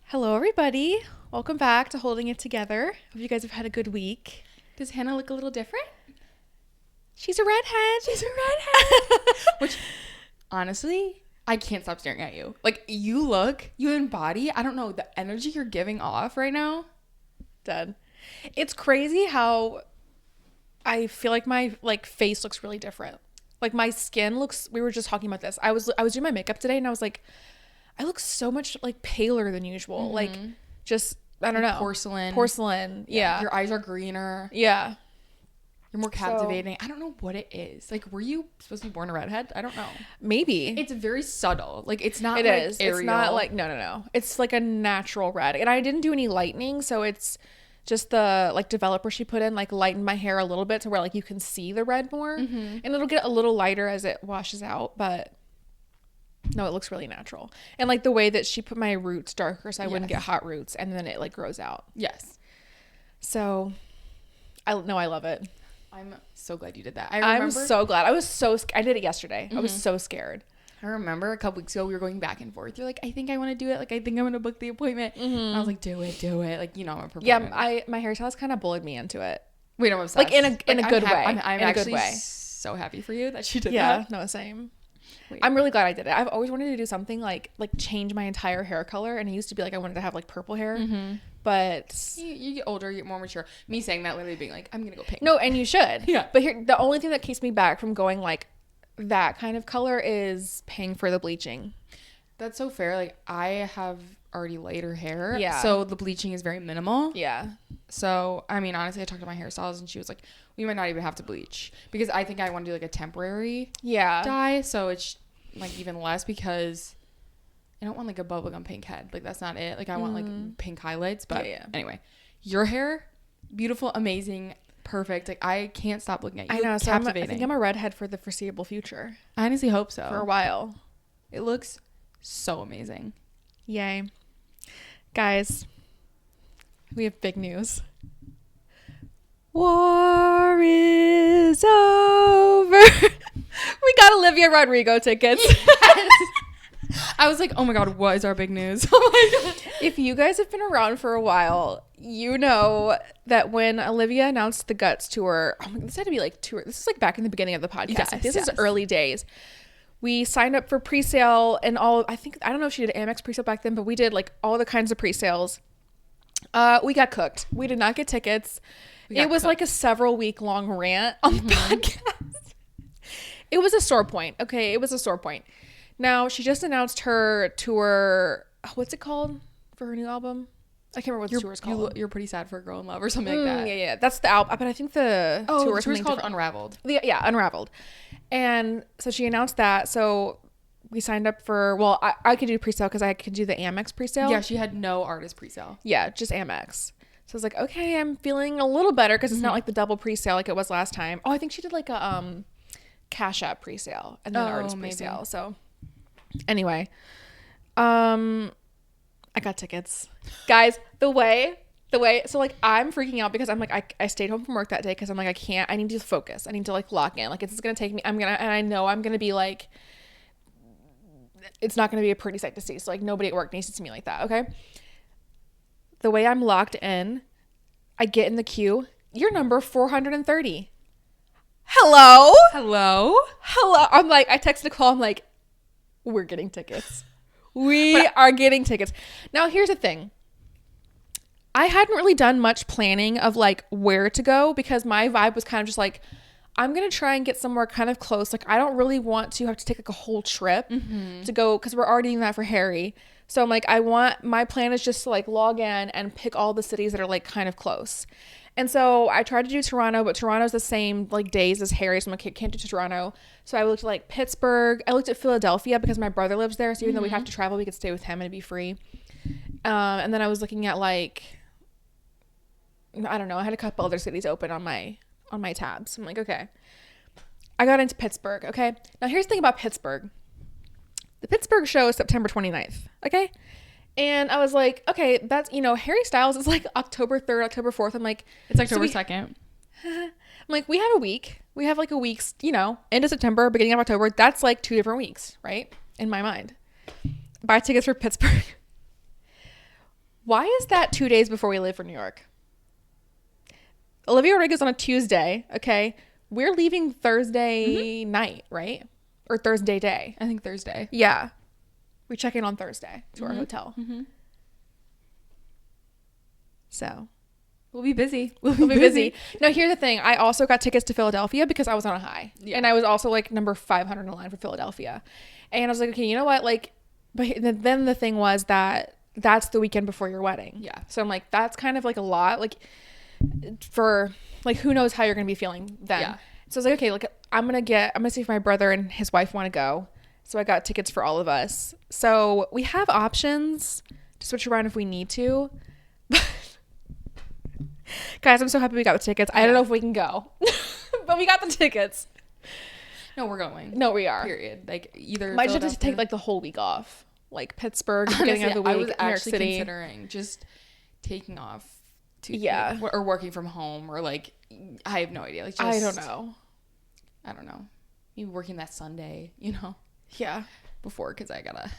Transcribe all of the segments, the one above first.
Hello, everybody. Welcome back to Holding It Together. Hope you guys have had a good week. Does Hannah look a little different? She's a redhead. She's a redhead. Which, honestly, I can't stop staring at you. Like, you embody, I don't know, the energy you're giving off right now. Dead. It's crazy how I feel like my face looks really different. Like, my skin looks, we were just talking about this. I was doing my makeup today and I was like, I look so much like paler than usual. Mm-hmm. Like, just, I don't know. Porcelain. Yeah. Your eyes are greener. Yeah. You're more captivating. I don't know what it is. Like, were you supposed to be born a redhead? I don't know. Maybe. It's very subtle. Like, it's not Ariel. It's not like, no. It's like a natural red. And I didn't do any lightening. So it's just the like developer she put in, like lightened my hair a little bit to where like you can see the red more. Mm-hmm. And it'll get a little lighter as it washes out. But no, it looks really natural. And like the way that she put my roots darker so I wouldn't get hot roots, and then it like grows out. Yes. So I love it. I'm so glad you did that. I'm so glad. I did it yesterday. Mm-hmm. I was so scared. I remember a couple weeks ago we were going back and forth. You're like, I think I want to do it. Like, I think I'm going to book the appointment. Mm-hmm. And I was like, do it. Like, you know, I'm a proponent. Yeah, my hairstylist kind of bullied me into it. Wait, I'm obsessed. Like in a good way. I'm actually a good way. So happy for you that she did that. Yeah, no, same. Wait. I'm really glad I did it. I've always wanted to do something like change my entire hair color, and it used to be like I wanted to have like purple hair, mm-hmm. but you get older, you get more mature. Me saying that literally being like, I'm gonna go pink. No, and you should. Yeah. But here, the only thing that keeps me back from going like that kind of color is paying for the bleaching. That's so fair. Like, I have already lighter hair, yeah. So the bleaching is very minimal. Yeah. So I mean, honestly, I talked to my hairstylist, and she was like, we might not even have to bleach because I think I want to do like a temporary dye, so it's like even less because I don't want like a bubblegum pink head. Like, that's not it. Like, I want like pink highlights. But anyway, your hair, beautiful, amazing, perfect. Like, I can't stop looking at you. I know. So captivating. I think I'm a redhead for the foreseeable future. I honestly hope so. For a while. It looks so amazing. Yay. Guys, we have big news. War is over. We got Olivia Rodrigo tickets. Yes. I was like, oh my God, what is our big news? Oh my God. If you guys have been around for a while, you know that when Olivia announced the Guts tour, this had to be like tour. This is like back in the beginning of the podcast. Yes, like, this is early days. We signed up for pre-sale and all. I don't know if she did Amex pre-sale back then, but we did like all the kinds of pre-sales. We got cooked. We did not get tickets. It was like a several week long rant on the podcast. It was a sore point. Okay, it was a sore point. Now, she just announced her tour. What's it called for her new album? I can't remember what the tour is called. You're pretty sad for a girl in love or something like that. Yeah. That's the album. But I think the tour is called Unraveled. Yeah, Unraveled. And so she announced that. So we signed up for, well, I could do pre-sale because I could do the Amex pre-sale. Yeah, she had no artist pre-sale. Yeah, just Amex. So I was like, okay, I'm feeling a little better because it's not like the double pre-sale like it was last time. Oh, I think she did like a Cash App pre-sale and then artist pre-sale. Maybe. So anyway, I got tickets. Guys, the way, so like I'm freaking out because I'm like, I stayed home from work that day because I'm like, I need to focus. I need to like lock in. Like, it's going to take me, and I know I'm going to be like, it's not going to be a pretty sight to see. So like nobody at work needs to see me like that. Okay. The way I'm locked in, I get in the queue. You're number 430. Hello. I'm like, I text Nicole. I'm like, we're getting tickets. We are getting tickets. Now, here's the thing. I hadn't really done much planning of like where to go because my vibe was kind of just like, I'm going to try and get somewhere kind of close. Like, I don't really want to have to take like a whole trip to go because we're already doing that for Harry. So I'm like, my plan is just to like log in and pick all the cities that are like kind of close. And so I tried to do Toronto, but Toronto's the same like days as Harry. So I'm like, I can't do Toronto. So I looked at like Pittsburgh. I looked at Philadelphia because my brother lives there. So even though we have to travel, we could stay with him and it'd be free. And then I was looking at like, I don't know. I had a couple other cities open on my tabs. I'm like, okay. I got into Pittsburgh. Okay. Now here's the thing about Pittsburgh. The Pittsburgh show is September 29th. Okay. And I was like, okay, that's, Harry Styles is like October 3rd, October 4th. I'm like, it's October 2nd. I'm like, we have a week. We have like a week's, you know, end of September, beginning of October. That's like 2 different weeks, right? In my mind. Buy tickets for Pittsburgh. Why is that 2 days before we leave for New York? Olivia Rodrigo's on a Tuesday, okay? We're leaving Thursday night, right? Or Thursday day. I think Thursday. Yeah. We check in on Thursday to our hotel. So we'll be busy. We'll be busy. Now, here's the thing. I also got tickets to Philadelphia because I was on a high. Yeah. And I was also like number 500 in line for Philadelphia. And I was like, okay, you know what? Like, but then the thing was that that's the weekend before your wedding. Yeah. So I'm like, that's kind of like a lot. Like, for like, who knows how you're going to be feeling then. Yeah. So I was like, okay, like I'm going to see if my brother and his wife want to go. So I got tickets for all of us. So we have options to switch around if we need to. Guys, I'm so happy we got the tickets. I don't know if we can go, but we got the tickets. No, we're going. No, we are. Period. Like either might just take like the whole week off, like Pittsburgh, beginning of the week, I was New York actually City. considering just taking off, yeah, or working from home, or like I have no idea. Like just, I don't know. Maybe working that Sunday, you know. Yeah. Before, because I gotta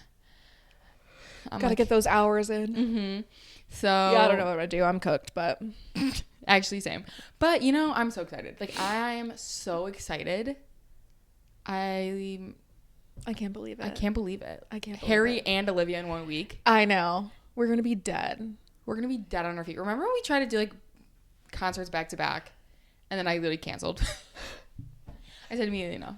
get those hours in. So yeah, I don't know what I'm gonna do. I'm cooked, but actually same. But you know, I'm so excited. Like I'm so excited. I can't believe it. I can't believe it. Harry it. And Olivia in 1 week. I know. We're gonna be dead. We're gonna be dead on our feet. Remember when we tried to do like concerts back to back, and then I literally canceled. I said immediately no.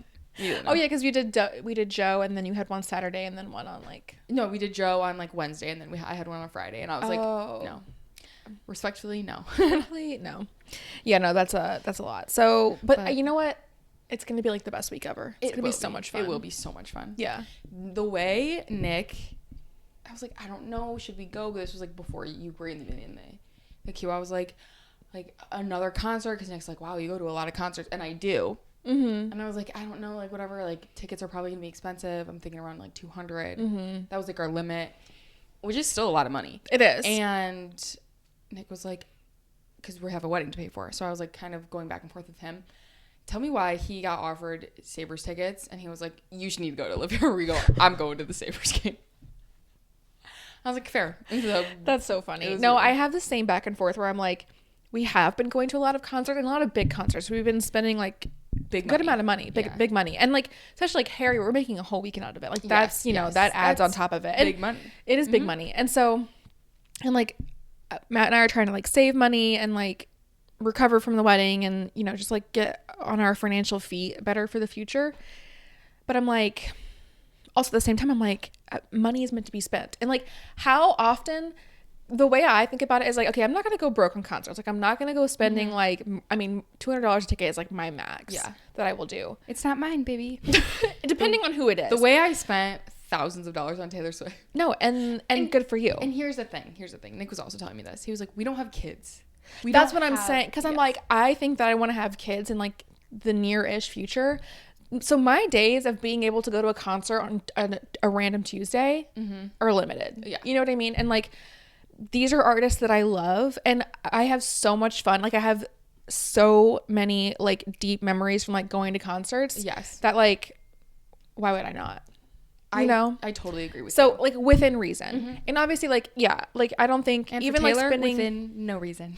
Oh yeah, because we did Joe, and then you had one Saturday, and then one on like. No, we did Joe on like Wednesday, and then I had one on Friday, and I was like, no, respectfully, no. No. Yeah, no, that's a lot. So, but you know what? It's gonna be like the best week ever. It's gonna be so much fun. It will be so much fun. Yeah. The way Nick, I was like, I don't know, should we go? But this was like before you were in the queue. I was like another concert, because Nick's like, wow, you go to a lot of concerts, and I do. And I was like, I don't know, like whatever, like tickets are probably gonna be expensive. I'm thinking around like 200. That was like our limit, which is still a lot of money. It is. And Nick was like, because we have a wedding to pay for, so I was like kind of going back and forth with him. Tell me why he got offered Sabres tickets, and he was like, you should need to go to Olivia Rodrigo. I'm going to the Sabres game. I was like, fair. So, that's so funny. No, I have the same back and forth where I'm like, we have been going to a lot of concerts, and a lot of big concerts. We've been spending like good amount of money, big money, and like especially like Harry, we're making a whole weekend out of it. Like that's you know that adds on top of it. Big money. It is big money, and so, and like Matt and I are trying to like save money and like recover from the wedding, and you know just like get on our financial feet better for the future. But I'm like, also at the same time, I'm like, money is meant to be spent, and like how often. The way I think about it is like, okay, I'm not going to go broke on concerts. Like, I'm not going to go spending like, I mean, $200 a ticket is like my max that I will do. It's not mine, baby. Depending on who it is. The way I spent thousands of dollars on Taylor Swift. No, and good for you. And here's the thing. Nick was also telling me this. He was like, we don't have kids. That's what I'm saying. Because I'm like, I think that I want to have kids in like the near-ish future. So my days of being able to go to a concert on a random Tuesday are limited. Yeah. You know what I mean? And like, these are artists that I love, and I have so much fun. Like I have so many like deep memories from like going to concerts. Yes. That like, why would I not? You know? I totally agree with you. So like within reason. And obviously like, yeah, like I don't think and even Taylor, like spending within no reason.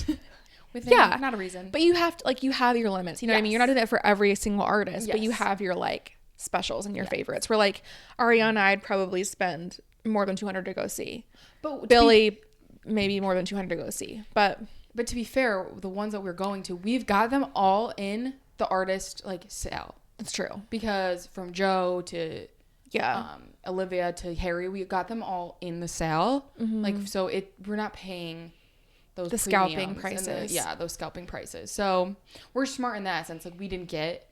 Not a reason. But you have to like, you have your limits. You know what I mean? You're not doing that for every single artist, but you have your like specials and your favorites. Where like Ariana, I'd probably spend more than $200 to go see. But Billy, maybe more than $200 to go see. But to be fair, the ones that we're going to, we've got them all in the artist like sale. It's true. Because from Joe to Olivia to Harry, we got them all in the sale. Like so we're not paying those scalping prices. Those scalping prices. So we're smart in that sense. Like we didn't get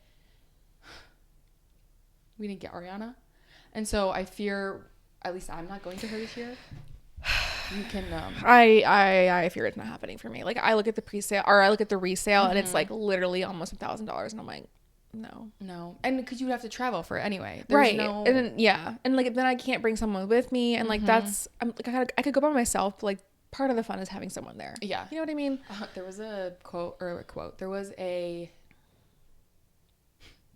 Ariana. And so I fear, at least I'm not going to her this year. You can I fear it's not happening for me. Like I look at the pre-sale or I look at the resale and it's like literally almost $1,000 and I'm like no, and because you'd have to travel for it anyway. There's and then and like then I can't bring someone with me and like that's I'm like I could go by myself, but like part of the fun is having someone there. Yeah. You know what I mean? There was a quote. There was a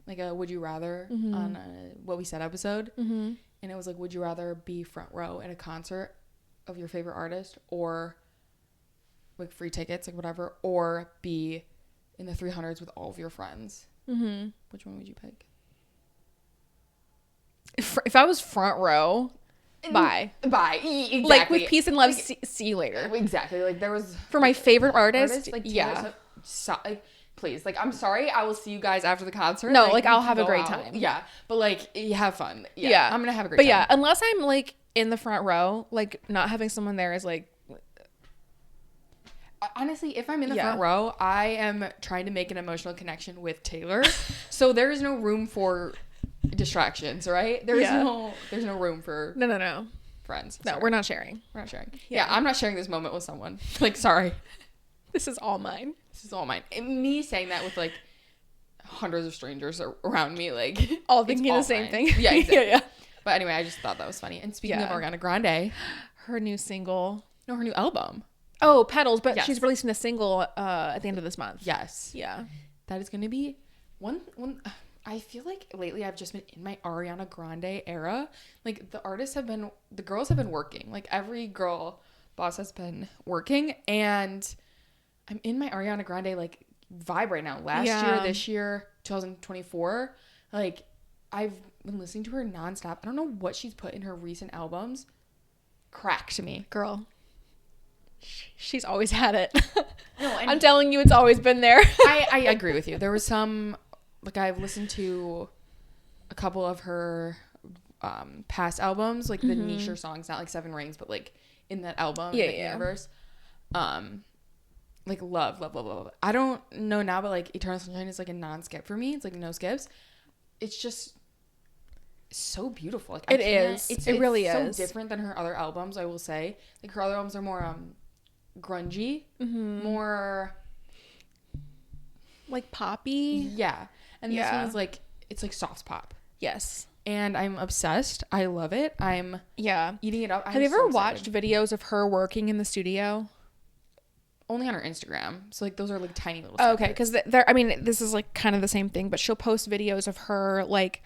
would you rather on a What We Said episode. Mm-hmm. And it was like, would you rather be front row at a concert of your favorite artist, or like free tickets, like whatever, or be in the 300s with all of your friends? Mm-hmm. Which one would you pick? If I was front row, bye. Exactly. Like with peace and love, like, see you later. Exactly. Like there was for my favorite artist, like yeah. Like, please, like, I'm sorry, I will see you guys after the concert. No, like I'll have a great time. Yeah, but like you have fun. Yeah, I'm gonna have a great time. But yeah, unless I'm like in the front row, like not having someone there is like. Honestly, if I'm in the front row, I am trying to make an emotional connection with Taylor, so there is no room for distractions, right? There's no room for friends. No, we're not sharing. Yeah, I'm not sharing this moment with someone. Like, sorry. This is all mine. And me saying that with like hundreds of strangers around me, like all thinking the same thing. Yeah, exactly. Yeah. But anyway, I just thought that was funny. And speaking of Ariana Grande, her new album. Oh, Petals, but she's releasing a single at the end of this month. Yes. Yeah. That is going to be one. I feel like lately I've just been in my Ariana Grande era. Like the girls have been working. Like every girl boss has been working, and I'm in my Ariana Grande like vibe right now. Last year, this year, 2024, like I've been listening to her nonstop. I don't know what she's put in her recent albums. Cracked me, girl. She's always had it. No, I'm telling you, it's always been there. I agree with you. There was some, like, I've listened to a couple of her past albums, like the niche songs, not like Seven Rings, but like in that album, universe. Like love. I don't know now, but like Eternal Sunshine is like a non-skip for me. It's like no skips. It's just so beautiful. Like it is. It really is so different than her other albums, I will say. Like her other albums are more grungy, more like poppy. Yeah. And this one is like, it's like soft pop. Yes. And I'm obsessed. I love it. I'm eating it up. Have you ever watched videos of her working in the studio? Only on her Instagram. So like those are like tiny little snippets. Okay, because I mean, this is like kind of the same thing, but she'll post videos of her like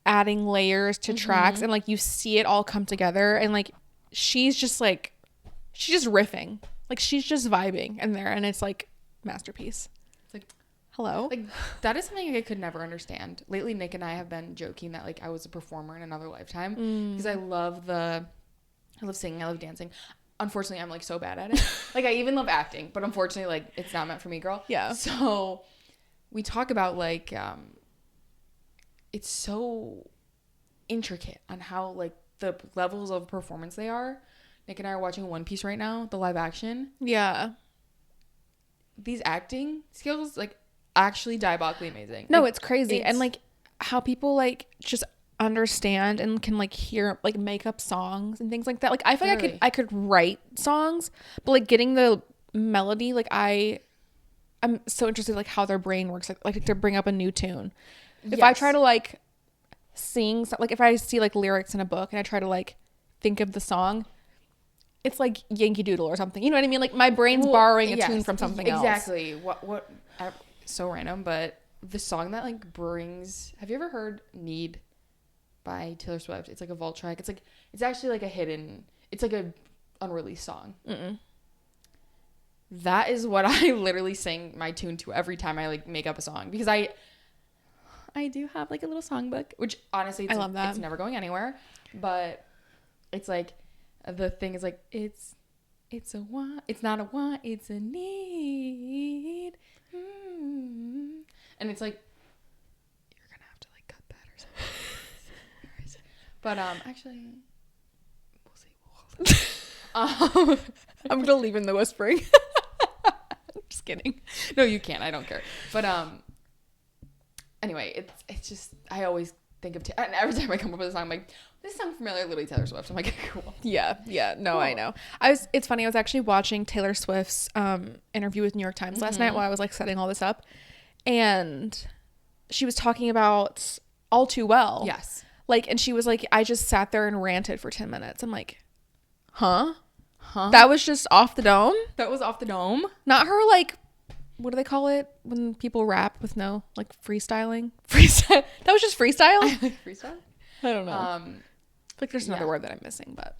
adding layers to tracks, and like you see it all come together, and like she's just riffing, like she's just vibing in there, and it's like masterpiece. It's like, hello, like that is something I could never understand. Lately Nick and I have been joking that like I was a performer in another lifetime, because I love singing, I love dancing. Unfortunately, I'm like so bad at it. Like I even love acting, but unfortunately, like it's not meant for me, girl. Yeah. So we talk about like it's so intricate on how like the levels of performance they are. Nick and I are watching One Piece right now, the live action. Yeah. These acting skills, like, actually diabolically amazing. No, it's crazy. And like how people like just understand and can like hear, like make up songs and things like that. Like I feel like I could write songs, but like getting the melody, like I'm so interested like how their brain works, like to bring up a new tune. If I try to like sing, like if I see like lyrics in a book and I try to like think of the song, it's like Yankee Doodle or something. You know what I mean? Like my brain's borrowing a tune from something else. Exactly. What? So random, but the song that like brings. Have you ever heard "Need" by Taylor Swift? It's like a vault track. It's actually like a hidden. It's like a unreleased song. That is what I literally sing my tune to every time I like make up a song, because I do have like a little songbook, which honestly I love that. It's never going anywhere, but it's like the thing is like it's a want, it's not a want, it's a need, and it's like you're gonna have to like cut that or something. But actually we'll see. I'm gonna leave in the whispering. Just kidding. No, you can't. I don't care. But anyway, it's just I always think of and every time I come up with a song, I'm like, this sounds familiar. Literally Taylor Swift. I'm like, cool. Yeah. No, cool. I know. It's funny. I was actually watching Taylor Swift's interview with New York Times last night while I was like setting all this up, and she was talking about All Too Well. Yes. Like, and she was like, I just sat there and ranted for 10 minutes. I'm like, huh? Huh? That was just off the dome? That was off the dome? Not her, like, what do they call it when people rap with no, like, freestyling? Freestyle. That was just freestyle? Freestyle? I don't know. I feel like there's another word that I'm missing, but.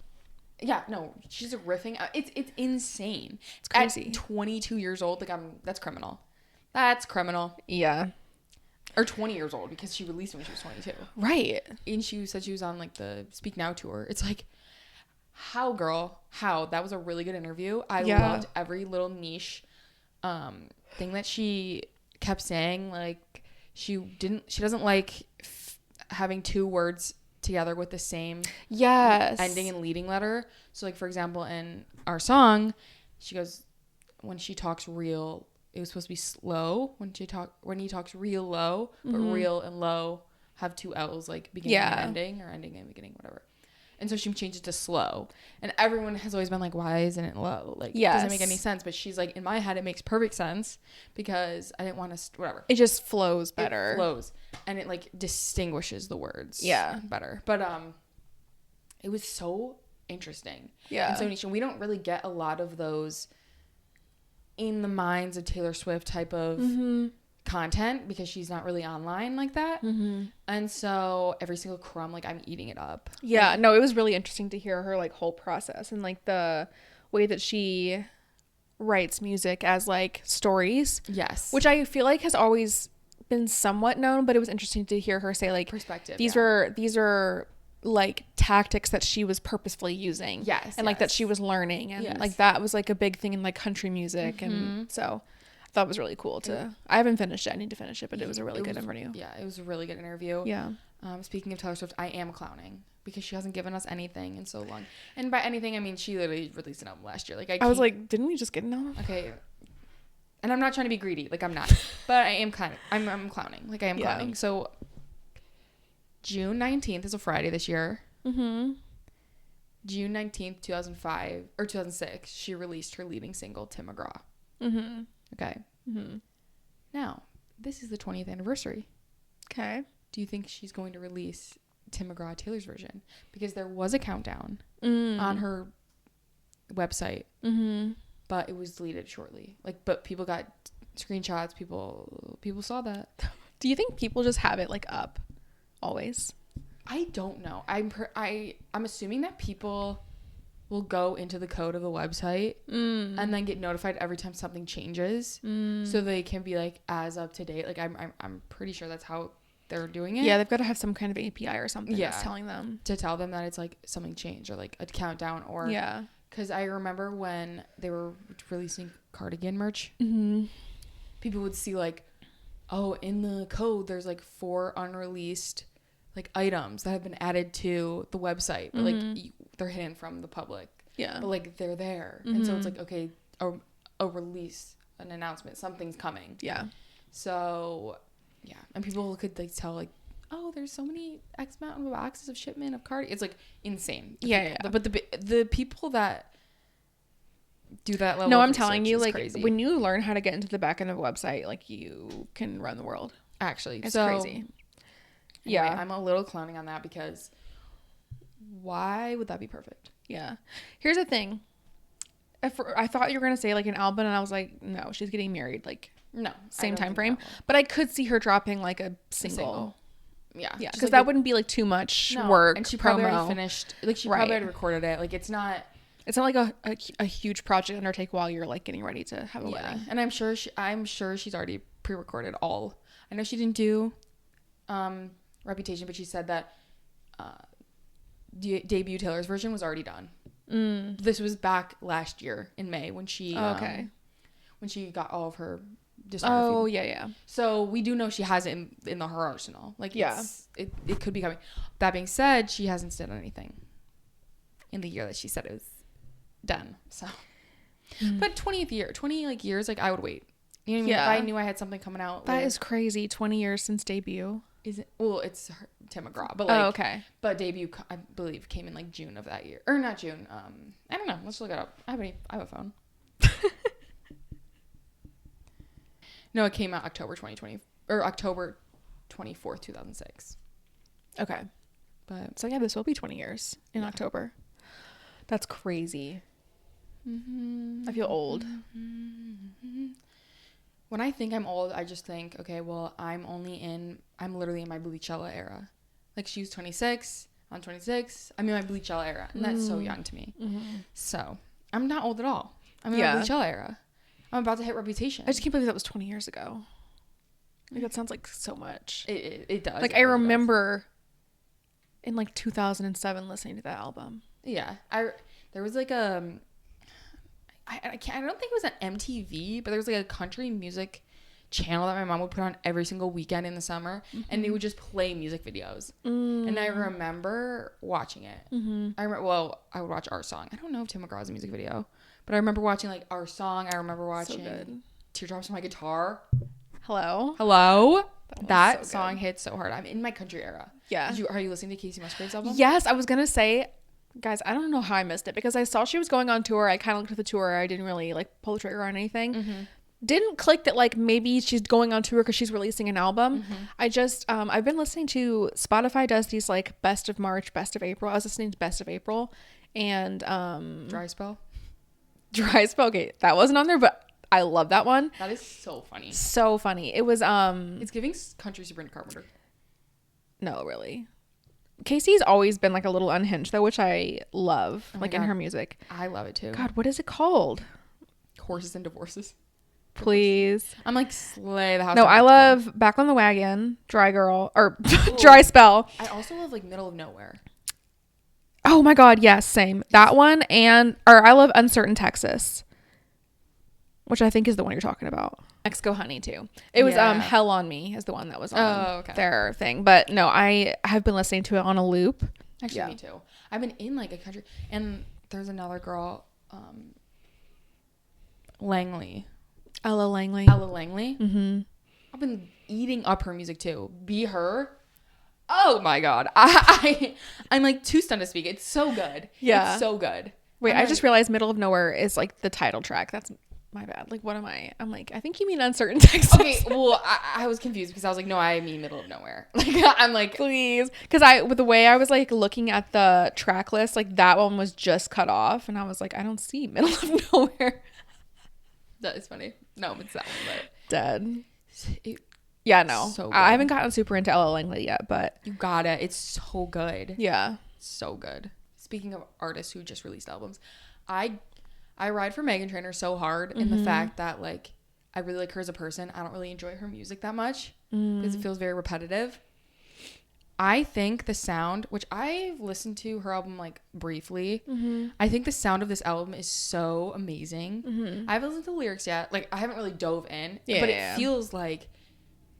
Yeah, no, she's riffing. It's insane. It's crazy. At 22 years old, like that's criminal. That's criminal. Yeah. Or 20 years old because she released it when she was 22. Right. And she said she was on like the Speak Now tour. It's like, how, girl? How? That was a really good interview. I loved every little niche thing that she kept saying. Like she doesn't like having two words together with the same ending and leading letter. So like for example in our song she goes, when she talks real, it was supposed to be slow when he talks real low, but real and low have two L's, like beginning and ending, or ending and beginning, whatever. And so she changed it to slow, and everyone has always been like, why isn't it low? Like, it doesn't make any sense. But she's like, in my head it makes perfect sense because I didn't want to whatever, it just flows better. It flows and it like distinguishes the words better. But it was so interesting. And so Nisha, we don't really get a lot of those in the minds of Taylor Swift type of content because she's not really online like that. And so every single crumb, like, I'm eating it up. Yeah, no, it was really interesting to hear her like whole process and like the way that she writes music as like stories. Yes. Which I feel like has always been somewhat known, but it was interesting to hear her say like perspective. These are like tactics that she was purposefully using. And like that she was learning, and like that was like a big thing in like country music. And so I thought it was really cool I haven't finished it. I need to finish it, but it was a really good interview. Yeah, it was a really good interview. Yeah. Speaking of Taylor Swift, I am clowning because she hasn't given us anything in so long. And by anything, I mean she literally released an album last year. Like I was like, didn't we just get an album? Okay. And I'm not trying to be greedy, like I'm not, but I am kind of. I'm clowning. Like I am clowning. So June 19th is a Friday this year. June 19th, 2005 or 2006, she released her leading single, Tim McGraw. Okay. Now, this is the 20th anniversary. Okay. Do you think she's going to release Tim McGraw, Taylor's version? Because there was a countdown on her website, but it was deleted shortly. Like, but people got screenshots. People saw that. Do you think people just have it like up always? I don't know. I'm assuming that people will go into the code of the website and then get notified every time something changes, so they can be like as up to date. Like I'm pretty sure that's how they're doing it. Yeah, they've got to have some kind of API or something that's telling them to tell them that it's like something changed or like a countdown or Because I remember when they were releasing cardigan merch, people would see like, oh, in the code there's like 4 unreleased like items that have been added to the website, but like they're hidden from the public. Yeah. But like they're there. And so it's like, okay, a release, an announcement, something's coming. Yeah. So yeah. And people could like tell like, oh, there's so many X amount of boxes of shipment of cardigans. It's like insane. Yeah. But the people that do that level I'm telling you, like crazy. When you learn how to get into the back end of a website, like you can run the world. Actually. It's crazy. Anyway, I'm a little clowning on that because why would that be perfect? Yeah. Here's the thing. I thought you were going to say like an album, and I was like, no, she's getting married. Like, no, same time frame. But I could see her dropping like a single. Yeah. Yeah. Because like that wouldn't be like too much work. And she probably already finished. Like she probably already recorded it. Like it's not like a huge project undertake while you're like getting ready to have a wedding. And I'm sure she's already pre-recorded all. I know she didn't do Reputation, but she said that debut Taylor's version was already done. This was back last year in May when she when she got all of her discography. Oh yeah. So we do know she has it in her arsenal. Like it could be coming. That being said, she hasn't done anything in the year that she said it was done. So but 20 like years, like I would wait. You know what I mean? If I knew I had something coming out. That is crazy. 20 years since debut. Is it? Well, it's Tim McGraw, but like, but debut I believe came in like June of that year, or not June. I don't know. Let's look it up. I have a phone. No, it came out October 2020 or October 24th, 2006. Okay, but so yeah, this will be 20 years in October. That's crazy. I feel old. When I think I'm old, I just think, okay, well, I'm literally in my Bleachella era. Like, she was 26, I'm 26, I'm in my Bleachella era, and that's so young to me. So, I'm not old at all. I'm in my Bleachella era. I'm about to hit Reputation. I just can't believe that was 20 years ago. Like, that sounds like so much. It does. Like, I remember in, like, 2007 listening to that album. Yeah. There was, like, I don't think it was an MTV, but there was, like, a country music channel that my mom would put on every single weekend in the summer, and they would just play music videos. And I remember watching it. I would watch Our Song. I don't know if Tim McGraw's a music video, but I remember watching, like, Our Song. I remember watching Teardrops on My Guitar. Hello. That so song hits so hard. I'm in my country era. Yeah. Are you listening to Casey Musgrave's album? Yes, I was gonna say, guys, I don't know how I missed it because I saw she was going on tour. I kind of looked at the tour. I didn't really like pull the trigger on anything. Didn't click that like maybe she's going on tour because she's releasing an album. I just I've been listening to Spotify does these like best of March, best of April. I was listening to best of April and Dry Spell. Okay, that wasn't on there, but I love that one. That is so funny. So funny. It was it's giving country Sabrina Carpenter. No, really. Casey's always been like a little unhinged though, which I love, like in her music. I love it too. God, what is it called? Horses and Divorces. Please. I'm like slay the house. No, I love Back on the Wagon, Dry Girl, or Dry Spell. I also love like Middle of Nowhere. Oh my God, yes, same. That one or I love Uncertain Texas, which I think is the one you're talking about. Mexico Honey too. It was Hell on Me is the one that was on their thing. But no, I have been listening to it on a loop. Actually, me too. I've been in like a country, and there's another girl, Langley. Ella Langley. I've been eating up her music too. Be Her. Oh my God. I'm like too stunned to speak. It's so good. Yeah. It's so good. Wait, I just realized Middle of Nowhere is like the title track. That's my bad. Like, what am I? I'm like, I think you mean Uncertain Texas. Okay, well, I was confused because I was like, no, I mean Middle of Nowhere. Like, I'm like, please. Because with the way I was like looking at the track list, like that one was just cut off. And I was like, I don't see Middle of Nowhere. That is funny. No, it's that one, but. Dead. Yeah, no. So good. I haven't gotten super into Ella Langley yet, but. You got it. It's so good. Yeah. So good. Speaking of artists who just released albums, I ride for Meghan Trainor so hard in the fact that like I really like her as a person. I don't really enjoy her music that much because it feels very repetitive. I think the sound, which I've listened to her album like briefly, I think the sound of this album is so amazing. I haven't listened to the lyrics yet. Like I haven't really dove in, but it feels like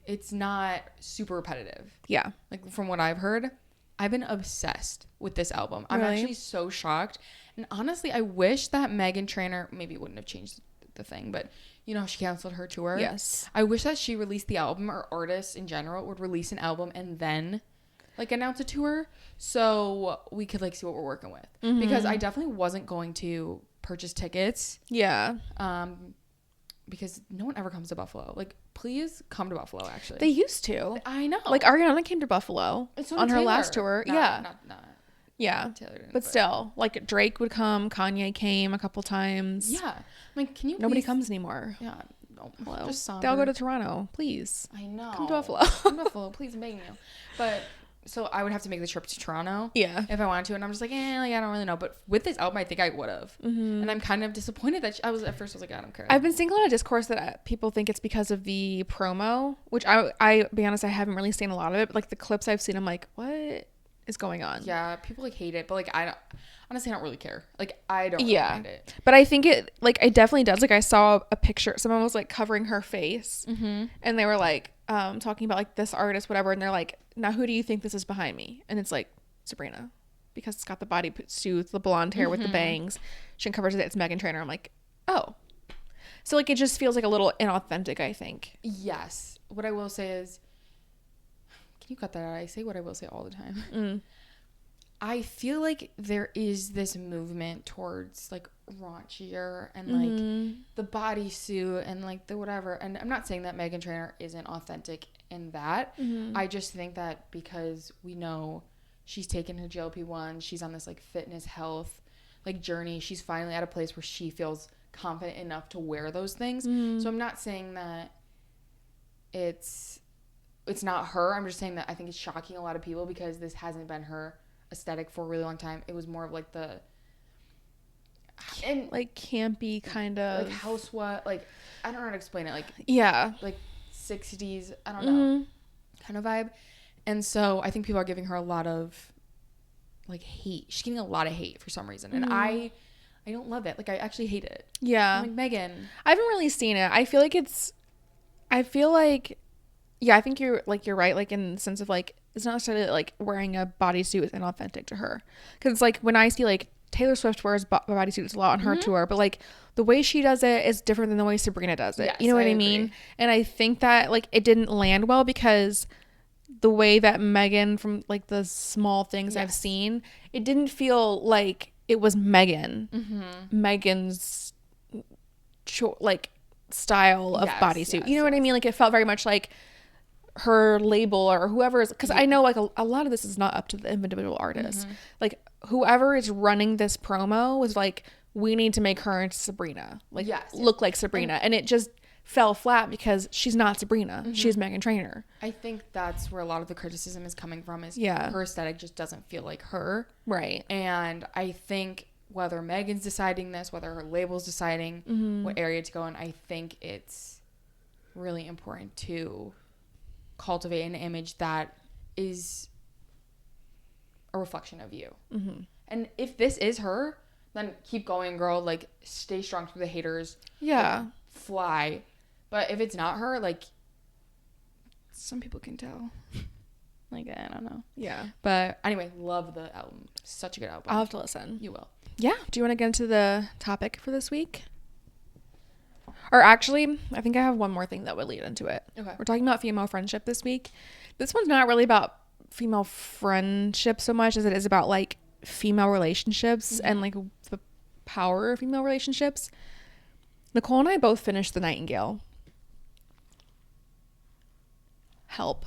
it's not super repetitive. Yeah. Like from what I've heard, I've been obsessed with this album. I'm actually so shocked. And honestly, I wish that Meghan Trainor, maybe it wouldn't have changed the thing, but you know, she canceled her tour. Yes. I wish that she released the album, or artists in general would release an album and then like announce a tour so we could like see what we're working with. Because I definitely wasn't going to purchase tickets. Yeah. Because no one ever comes to Buffalo. Like, please come to Buffalo, actually. They used to. I know. Like, Ariana came to Buffalo on her last tour. Not yeah. Taylor didn't, but still, like, Drake would come. Kanye came a couple times. Yeah. Like, can you Nobody comes anymore. Yeah. No. Hello. Just somber. They'll go to Toronto. Please. I know. Come to Buffalo. Come to Buffalo. Please, I'm begging you. But... So I would have to make the trip to Toronto, if I wanted to, and I'm just like, like I don't really know. But with this album, I think I would have, and I'm kind of disappointed that I was like, I don't care. I've been seeing a lot of discourse that people think it's because of the promo, which I be honest, I haven't really seen a lot of it. But like the clips I've seen, I'm like, what is going on? Yeah, people like hate it, but like I don't really care. Like I don't really mind it. But I think it definitely does. Like I saw a picture, someone was like covering her face, and they were like talking about like this artist, whatever, and they're like, now who do you think this is behind me? And it's like Sabrina, because it's got the bodysuit, the blonde hair with the bangs. She uncovers it. It's Meghan Trainor. I'm like, oh, so like it just feels like a little inauthentic, I think. Yes. What I will say is, can you cut that out? I say what I will say all the time. I feel like there is this movement towards like raunchier and like the bodysuit and like the whatever. And I'm not saying that Meghan Trainor isn't authentic in that. I just think that because we know she's taken her GLP-1, she's on this like fitness health like journey, she's finally at a place where she feels confident enough to wear those things. So I'm not saying that it's not her. I'm just saying that I think it's shocking a lot of people because this hasn't been her aesthetic for a really long time. It was more of like the like campy kind of like housewife, like I don't know how to explain it, like like 60s, I don't know, kind of vibe. And so I think people are giving her a lot of like hate. She's getting a lot of hate for some reason, and I don't love it. Like I actually hate it. Yeah, I'm like, Megan, I haven't really seen it. I feel like I think you're right, like in the sense of like it's not necessarily like wearing a bodysuit is inauthentic to her, because like when I see like Taylor Swift wears bodysuits a lot on her tour, but like the way she does it is different than the way Sabrina does it. Yes, you know what I mean? And I think that like it didn't land well because the way that Megan, from like the small things I've seen, it didn't feel like it was Megan's like style of bodysuit. You know what I mean? Like it felt very much like her label or whoever is, because I know like a lot of this is not up to the individual artist. Like whoever is running this promo was like, we need to make her into Sabrina, like look like Sabrina, and it just fell flat because she's not Sabrina. She's Meghan Trainor. I think that's where a lot of the criticism is coming from, is her aesthetic just doesn't feel like her. Right. And I think whether Megan's deciding this, whether her label's deciding what area to go in, I think it's really important to cultivate an image that is a reflection of you. And if this is her, then keep going, girl. Like, stay strong through the haters. Like, fly. But if it's not her, like, some people can tell. Like, I don't know. Yeah. But anyway, love the album. Such a good album. I'll have to listen. You will. Yeah. Do you want to get into the topic for this week? Or actually, I think I have one more thing that would lead into it. Okay. We're talking about female friendship this week. This one's not really about female friendship so much as it is about like female relationships and like the power of female relationships. Nicole and I both finished The Nightingale. Help.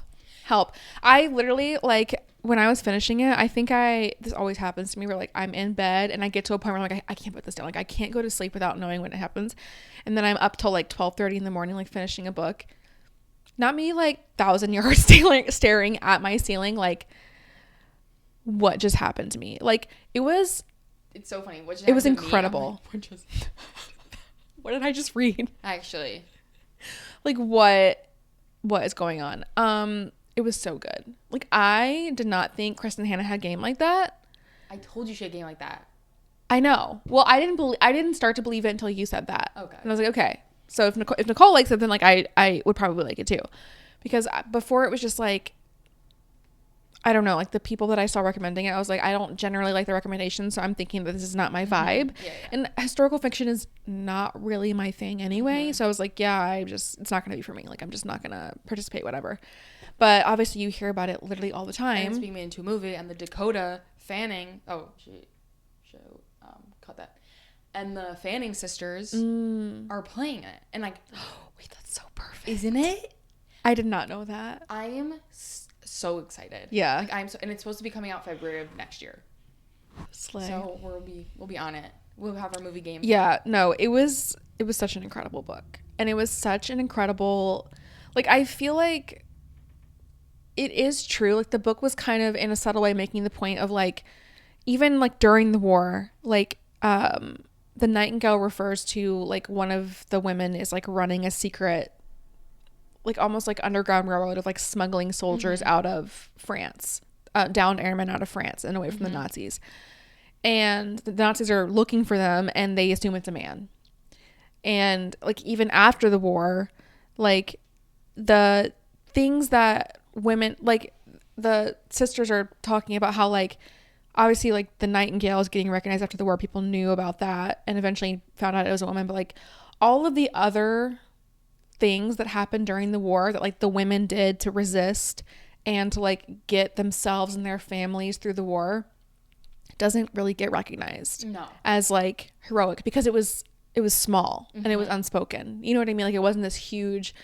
I literally, like, when I was finishing it, I think this always happens to me where like I'm in bed and I get to a point where I'm like, I can't put this down. Like I can't go to sleep without knowing when it happens. And then I'm up till like 12:30 in the morning, like finishing a book. Not me like 1,000 yards staring at my ceiling like, what just happened to me? Like it's so funny. It was incredible. What did I just read? Actually. Like what is going on? It was so good. Like I did not think Kristen Hanna had game like that. I told you she had game like that. I know. Well, I didn't start to believe it until you said that. Okay. And I was like, okay. So if Nicole likes it, then like I would probably like it too. Because before it was just like, I don't know, like the people that I saw recommending it, I was like, I don't generally like the recommendations, so I'm thinking that this is not my vibe. Yeah. And historical fiction is not really my thing anyway. So I was like, yeah, it's not going to be for me. Like I'm just not going to participate, whatever. But obviously you hear about it literally all the time. And it's being made into a movie, and the Dakota Fanning, cut that. And the Fanning sisters are playing it. And like, wait, that's so perfect. Isn't it? I did not know that. I am so excited. Yeah. Like and it's supposed to be coming out February of next year. Slay. So we'll be on it. We'll have our movie game. Yeah, no, it was such an incredible book. And it was such an incredible, like, I feel like it is true. Like the book was kind of in a subtle way making the point of like, even like during the war, like the Nightingale refers to like one of the women is like running a secret, like almost like underground railroad of like smuggling soldiers out of France, downed airmen out of France and away from the Nazis. And the Nazis are looking for them and they assume it's a man. And like even after the war, like the things that women, like the sisters are talking about how like obviously like the Nightingale is getting recognized after the war. People knew about that and eventually found out it was a woman. But like all of the other things that happened during the war that like the women did to resist and to like get themselves and their families through the war doesn't really get recognized as like heroic because it was small and it was unspoken. You know what I mean? Like it wasn't this huge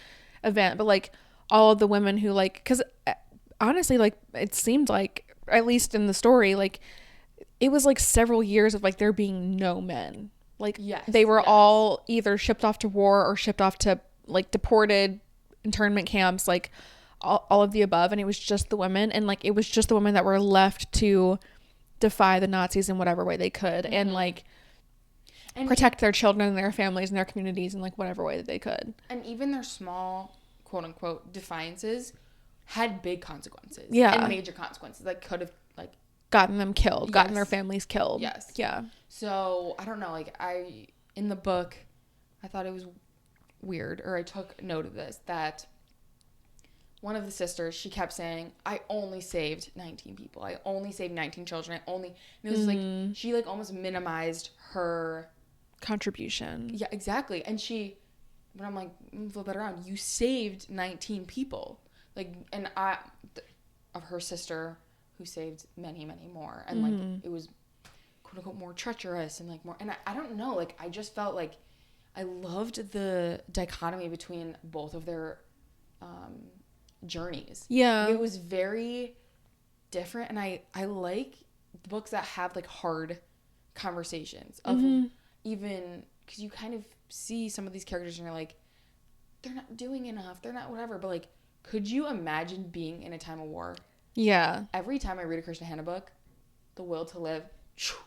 event, but like all of the women who like, because honestly, like it seemed like, at least in the story, like it was like several years of like there being no men. Like they were all either shipped off to war or shipped off to like deported internment camps, like all of the above. And it was just the women, and like it was just the women that were left to defy the Nazis in whatever way they could, and like protect their children and their families and their communities in like whatever way that they could. And even their small quote unquote defiances had big consequences. And major consequences that could have like gotten them killed, gotten their families killed. Yeah. So I don't know, like in the book I thought it was weird, or I took note of this, that one of the sisters, she kept saying, I only saved 19 people. I only saved 19 children. And it was like, she like almost minimized her contribution. Yeah, exactly. And but I'm like, flip it around. You saved 19 people. Like, and of her sister who saved many, many more. And like, it was quote unquote more treacherous and like more, and I don't know, like, I just felt like I loved the dichotomy between both of their, journeys. Yeah. It was very different, and I like books that have like hard conversations of even, because you kind of see some of these characters and you're like, they're not doing enough, they're not whatever, but like, could you imagine being in a time of war? Yeah. Every time I read a Krishna Hanna book, the will to live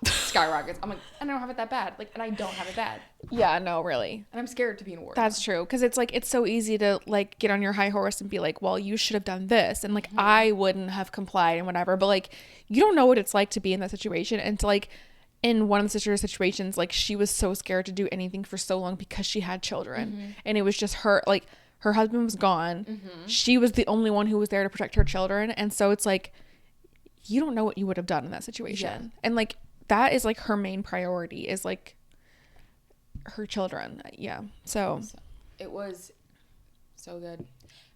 skyrockets. I'm like, I don't have it that bad. Like, and I don't have it bad. Yeah, no, really. And I'm scared to be in a war. That's true. Because it's like, it's so easy to like get on your high horse and be like, well, you should have done this. And like, I wouldn't have complied and whatever. But like, you don't know what it's like to be in that situation. And to like, in one of the sister's situations, like, she was so scared to do anything for so long because she had children. And it was just her, like, her husband was gone. She was the only one who was there to protect her children. And so it's like, you don't know what you would have done in that situation. Yeah. And like, that is like her main priority, is like her children. Yeah. So it was so good.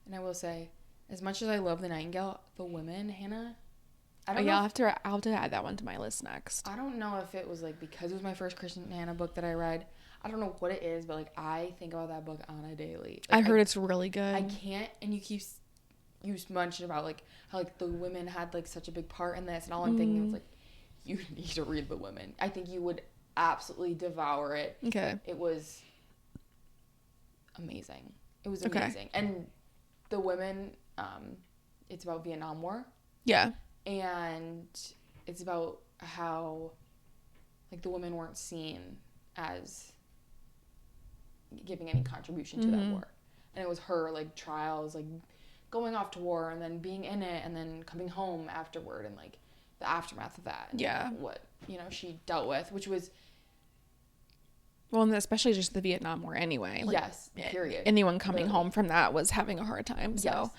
And I will say, as much as I love the Nightingale, the women, Hannah, I don't know. I'll have to add that one to my list next. I don't know if it was like because it was my first Krishna Hanna book that I read. I don't know what it is, but like, I think about that book on a daily. Like, I heard it's really good. I can't, and you mentioned about like how like the women had like such a big part in this, and all I'm thinking was like, you need to read The Women. I think you would absolutely devour it. Okay. It was amazing. It was amazing. Okay. And The Women, it's about Vietnam War. Yeah. And it's about how like the women weren't seen as giving any contribution to that war. And it was her like trials, like going off to war and then being in it and then coming home afterward, and like the aftermath of that. And yeah. What, she dealt with, which was, well, and especially just the Vietnam War anyway. Like, yes, period. Anyone coming home from that was having a hard time. So, yes.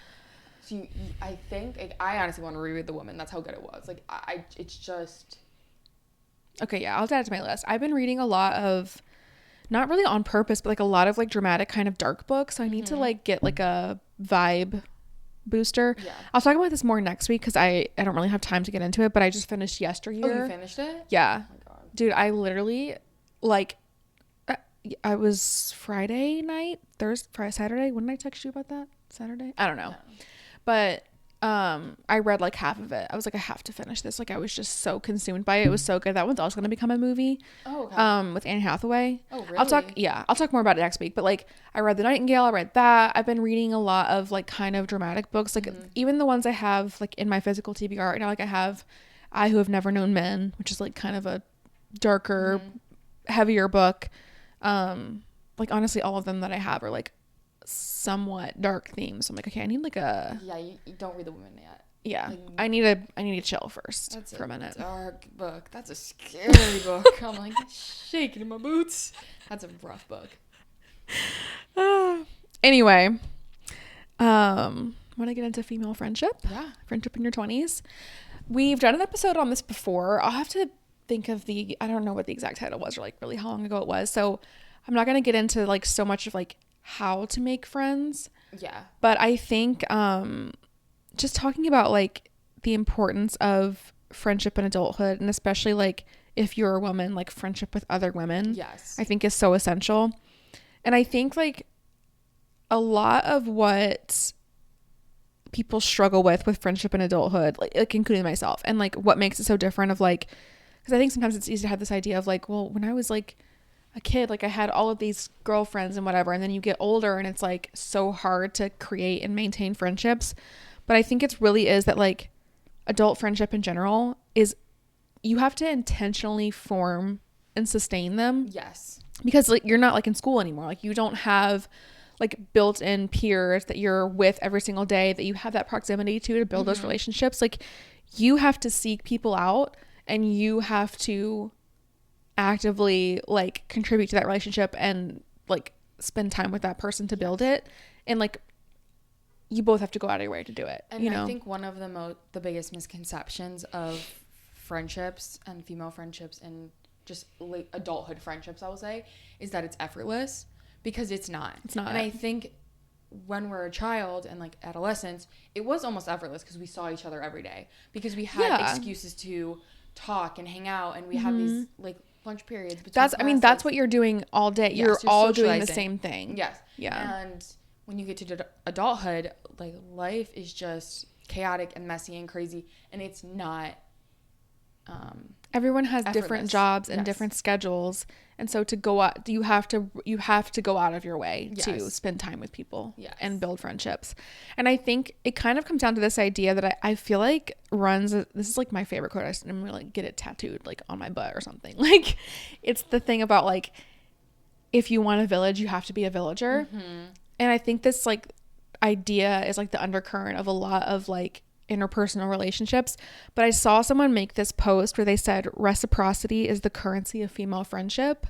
So I think, like, I honestly want to reread The Woman. That's how good it was. Like, it's just. Okay, yeah, I'll add it to my list. I've been reading a lot of, not really on purpose, but like a lot of like dramatic kind of dark books. So I need to like get like a vibe booster. Yeah. I'll talk about this more next week because I don't really have time to get into it, but I just finished Yesteryear. Oh, you finished it? Yeah. Oh my God. Dude, I literally, like, I was Friday night, Saturday. When did I text you about that? Saturday? I don't know. But I read like half of it. I was like, I have to finish this. Like, I was just so consumed by it. It was so good. That one's also going to become a movie. Oh, okay. With Anne Hathaway. Oh, really? I'll talk more about it next week. But like, I read The Nightingale. I read that. I've been reading a lot of like kind of dramatic books. Like even the ones I have like in my physical TBR right now. Like I have I Who Have Never Known Men, which is like kind of a darker, heavier book. Like honestly, all of them that I have are like somewhat dark themes. So I'm like, okay, I need like a. Yeah, you don't read The Woman yet. Yeah, like, I need to chill first for a minute. Dark book. That's a scary book. I'm like shaking in my boots. That's a rough book. Anyway, want to get into female friendship? Yeah, friendship in your 20s. We've done an episode on this before. I'll have to think of I don't know what the exact title was or like really how long ago it was. So I'm not gonna get into like so much of like how to make friends. Yeah. But I think just talking about like the importance of friendship in adulthood, and especially like if you're a woman, like friendship with other women, yes, I think is so essential. And I think like a lot of what people struggle with friendship in adulthood, like including myself, and like what makes it so different of like, because because I think sometimes it's easy to have this idea of like, well, when I was like a kid, like I had all of these girlfriends and whatever, and then you get older and it's like so hard to create and maintain friendships. But I think it really is that like adult friendship in general is you have to intentionally form and sustain them. Yes. Because like you're not like in school anymore. Like you don't have like built-in peers that you're with every single day, that you have that proximity to build those relationships. Like you have to seek people out, and you have to actively like contribute to that relationship and like spend time with that person to build it. And like you both have to go out of your way to do it. And I think one of the biggest misconceptions of friendships and female friendships and just like adulthood friendships, I will say, is that it's effortless, because it's not. It's not. And I think when we're a child and like adolescents, it was almost effortless because we saw each other every day, because we had excuses to talk and hang out, and we had these like lunch periods. That's what you're doing all day. You're all doing the same thing. Yes. Yeah. And when you get to adulthood, like life is just chaotic and messy and crazy, and it's not. Everyone has different jobs and different schedules, and so to go out, you have to go out of your way to spend time with people and build friendships. And I think it kind of comes down to this idea that I feel like runs. This is like my favorite quote. I'm gonna like get it tattooed like on my butt or something. Like it's the thing about like, if you want a village, you have to be a villager. And I think this like idea is like the undercurrent of a lot of like interpersonal relationships. But I saw someone make this post where they said reciprocity is the currency of female friendship.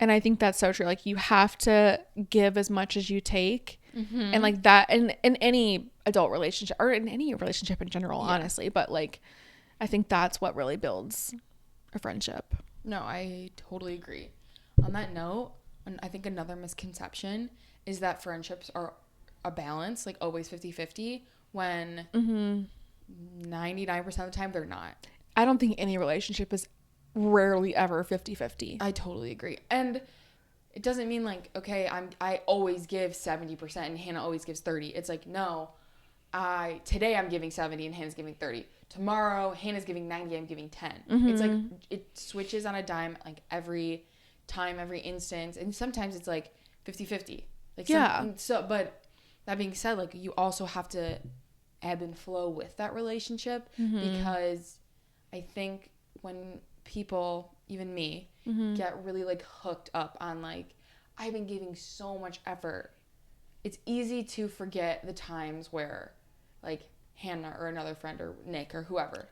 And I think that's so true. Like you have to give as much as you take. And like that in any adult relationship, or in any relationship in general, honestly. But like I think that's what really builds a friendship. No, I totally agree. On that note, I think another misconception is that friendships are a balance, like always 50-50, when 99% of the time they're not. I don't think any relationship is rarely ever 50-50. I totally agree. And it doesn't mean like, okay, I always give 70% and Hannah always gives 30. It's like, no, today I'm giving 70 and Hannah's giving 30. Tomorrow Hannah's giving 90, I'm giving 10. It's like it switches on a dime like every time, every instance, and sometimes it's like 50-50. Like but that being said, like you also have to ebb and flow with that relationship, because I think when people, even me, get really like hooked up on like, I've been giving so much effort, it's easy to forget the times where like Hannah or another friend or Nick or whoever,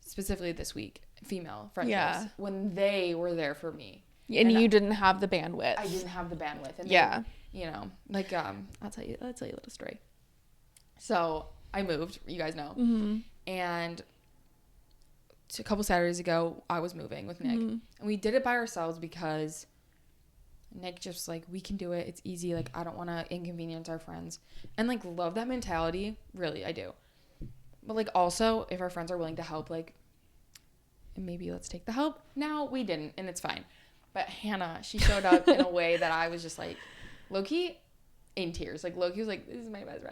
specifically this week, female friendships, when they were there for me. And you didn't have the bandwidth. I didn't have the bandwidth. And then, you know, like, I'll tell you a little story. So I moved, you guys know. And a couple Saturdays ago, I was moving with Nick. And we did it by ourselves because Nick just like, we can do it. It's easy. Like, I don't want to inconvenience our friends. And like, love that mentality. Really, I do. But like, also, if our friends are willing to help, like, maybe let's take the help. Now, we didn't, and it's fine. But Hannah, she showed up in a way that I was just like, low-key in tears. Like, low-key was like, this is my best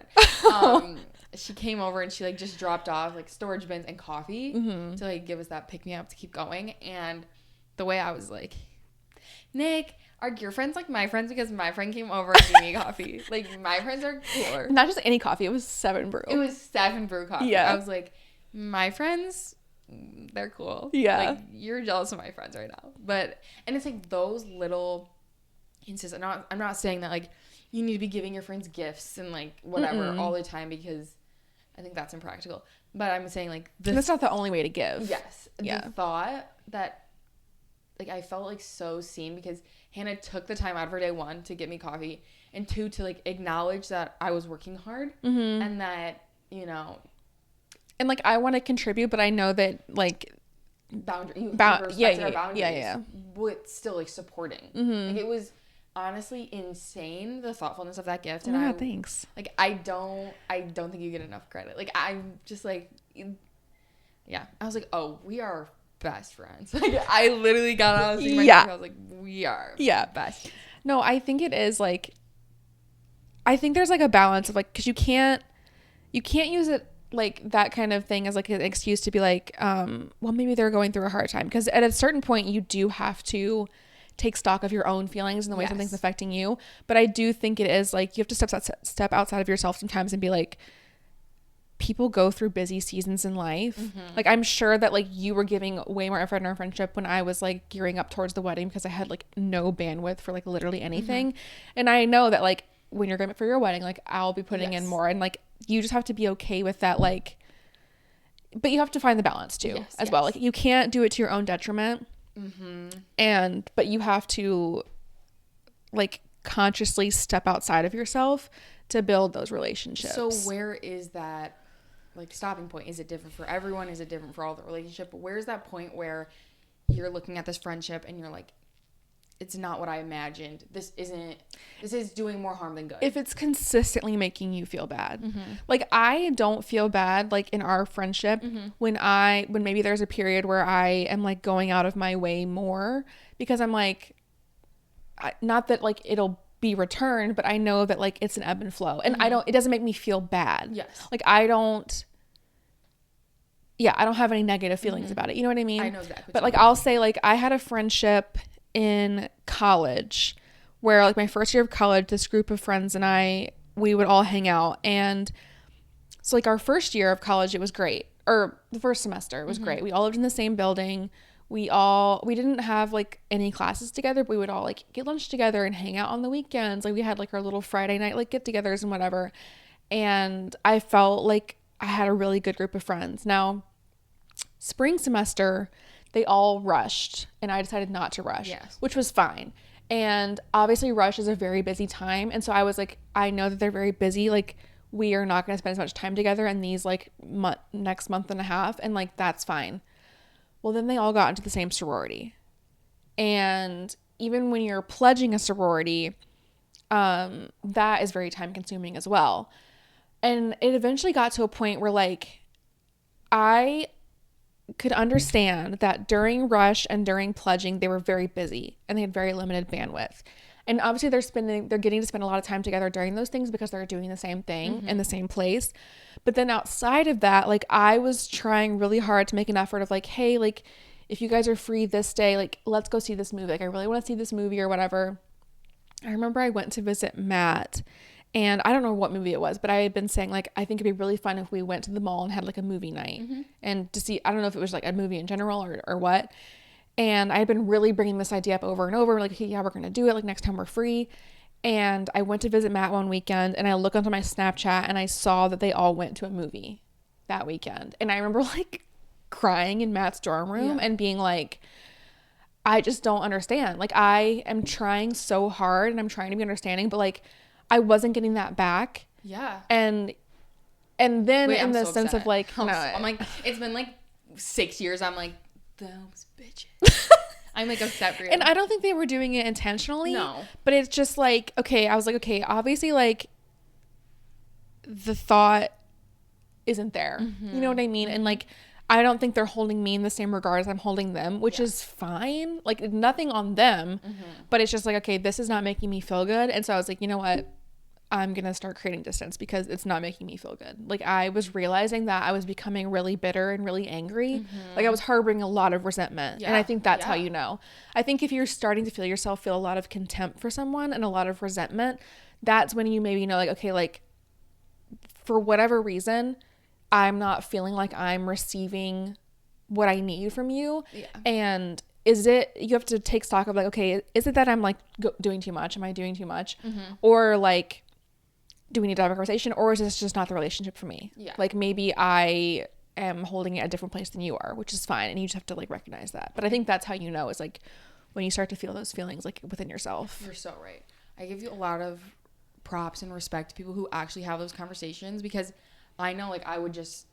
friend. She came over and she like just dropped off like storage bins and coffee to like give us that pick-me-up to keep going. And the way I was like, Nick, are your friends like my friends? Because my friend came over and gave me coffee. Like, my friends are cooler. Not just any coffee. It was 7 Brew. It was 7 Brew coffee. Yeah. I was like, my friends, they're cool. Yeah. Like, you're jealous of my friends right now. And it's like those little instances. I'm not saying that like you need to be giving your friends gifts and like whatever all the time, because I think that's impractical. But I'm saying like that's not the only way to give. Yes. Yeah. The thought that like I felt like so seen, because Hannah took the time out of her day, 1, to get me coffee, and 2, to like acknowledge that I was working hard and that, you know, and like I want to contribute, but I know that like boundaries, but still like supporting. Like, it was honestly insane, the thoughtfulness of that gift. And thanks. Like, I don't think you get enough credit. Like, I'm just like, yeah, I was like, oh, we are best friends. Like, I literally got out of my I was like, we are best. No, I think it is like, I think there's like a balance of like, because you can't use it like that kind of thing as like an excuse to be like, well, maybe they're going through a hard time. Because at a certain point, you do have to take stock of your own feelings and the way something's affecting you. But I do think it is like you have to step outside of yourself sometimes and be like, people go through busy seasons in life. Like I'm sure that like you were giving way more effort in our friendship when I was like gearing up towards the wedding because I had like no bandwidth for like literally anything. And I know that like when you're going for your wedding, like I'll be putting in more, and like you just have to be okay with that. Like, but you have to find the balance too as well. Like you can't do it to your own detriment. But you have to like consciously step outside of yourself to build those relationships. So where is that like stopping point? Is it different for everyone? Is it different for all the relationship? But where's that point where you're looking at this friendship and you're like, it's not what I imagined. This is doing more harm than good. If it's consistently making you feel bad. Like I don't feel bad like in our friendship when maybe there's a period where I am like going out of my way more because I'm like, not that like it'll be returned, but I know that like it's an ebb and flow, and it doesn't make me feel bad. Like I don't have any negative feelings about it. You know what I mean? I know exactly. But like I'll say like I had a friendship in college where like my first year of college, this group of friends and we would all hang out. And so like our first year of college, it was great. Or the first semester, it was great. We all lived in the same building. We didn't have like any classes together, but we would all like get lunch together and hang out on the weekends. Like we had like our little Friday night like get-togethers and whatever. And I felt like I had a really good group of friends. Now, spring semester, they all rushed and I decided not to rush, which was fine. And obviously rush is a very busy time. And so I was like, I know that they're very busy. Like we are not going to spend as much time together in these like next month and a half. And like, that's fine. Well, then they all got into the same sorority. And even when you're pledging a sorority, that is very time consuming as well. And it eventually got to a point where like, I could understand that during rush and during pledging, they were very busy and they had very limited bandwidth. And obviously they're getting to spend a lot of time together during those things because they're doing the same thing in the same place. But then outside of that, like I was trying really hard to make an effort of like, hey, like if you guys are free this day, like let's go see this movie. Like I really want to see this movie or whatever. I remember I went to visit Matt. And I don't know what movie it was, but I had been saying, like, I think it'd be really fun if we went to the mall and had, like, a movie night. And to see, I don't know if it was, like, a movie in general or what. And I had been really bringing this idea up over and over. Like, okay, yeah, we're going to do it, like, next time we're free. And I went to visit Matt one weekend, and I looked onto my Snapchat, and I saw that they all went to a movie that weekend. And I remember, like, crying in Matt's dorm room and being like, I just don't understand. Like, I am trying so hard, and I'm trying to be understanding, but, like, I wasn't getting that back. Yeah. And then in the sense of like, no, I'm like, it's been like 6 years. I'm like, those bitches. I'm like upset for you. And I don't think they were doing it intentionally. No. But it's just like, okay, I was like, okay, obviously like the thought isn't there. You know what I mean? And like, I don't think they're holding me in the same regard as I'm holding them, which is fine. Like nothing on them, but it's just like, okay, this is not making me feel good. And so I was like, you know what? I'm going to start creating distance because it's not making me feel good. Like I was realizing that I was becoming really bitter and really angry. Like I was harboring a lot of resentment. And I think that's how you know. I think if you're starting to feel yourself feel a lot of contempt for someone and a lot of resentment, that's when you maybe know like, okay, like for whatever reason, I'm not feeling like I'm receiving what I need from you. And you have to take stock of like, okay, is it that I'm like doing too much? Am I doing too much? Or like, do we need to have a conversation, or is this just not the relationship for me? Like maybe I am holding it at a different place than you are, which is fine. And you just have to like recognize that. But I think that's how you know is like when you start to feel those feelings like within yourself. You're so right. I give you a lot of props and respect to people who actually have those conversations, because I know like I would just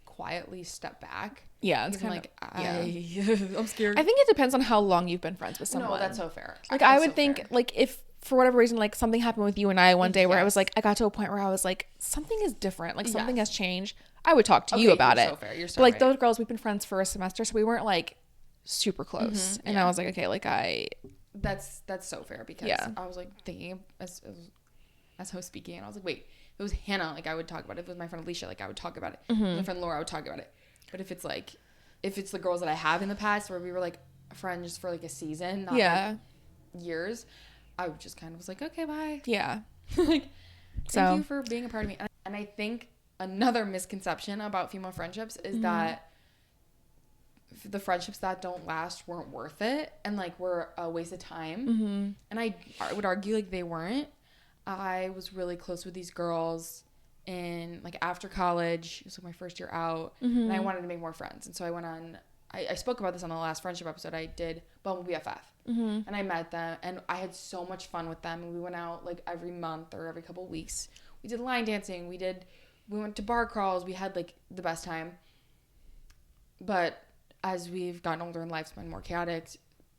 quietly step back. Yeah, it's kind of like I'm scared. I think it depends on how long you've been friends with someone. No, that's so fair. Like I would think like if for whatever reason like something happened with you and I one day where I was like I got to a point where I was like something is different, like something has changed, I would talk to you about it. So fair. You're so but like those girls, we've been friends for a semester, so we weren't like super close. And I was like, okay, like that's so fair, because I was like thinking as host speaking, and I was like, wait, it was Hannah, like I would talk about it. If it was my friend Alicia, like I would talk about it. If it was my friend Laura, I would talk about it. But if it's the girls that I have in the past where we were like friends for like a season, not like years, I would just kind of was like, okay, bye. Yeah. Like, thank you for being a part of me. And I think another misconception about female friendships is that the friendships that don't last weren't worth it and like were a waste of time. And I would argue like they weren't. I was really close with these girls in like after college. It was like my first year out, and I wanted to make more friends. And so I went on. I spoke about this on the last friendship episode. I did Bumble BFF, and I met them, and I had so much fun with them. And we went out like every month or every couple of weeks. We did line dancing. We went to bar crawls. We had like the best time. But as we've gotten older in life, it's been more chaotic.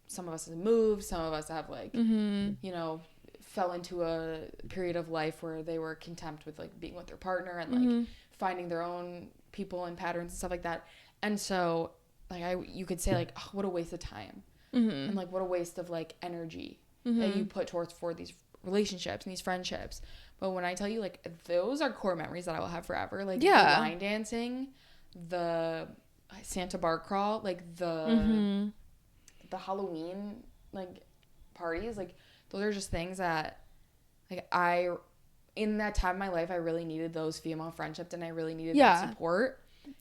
Some of us have moved. Some of us have like, you know, fell into a period of life where they were content with like being with their partner and like finding their own people and patterns and stuff like that. And so like you could say like, oh, what a waste of time. And like what a waste of like energy that you put for these relationships and these friendships. But when I tell you like those are core memories that I will have forever. Like the line dancing, the Santa bar crawl, like the Halloween like parties, like those are just things that like in that time of my life I really needed those female friendships and I really needed that support.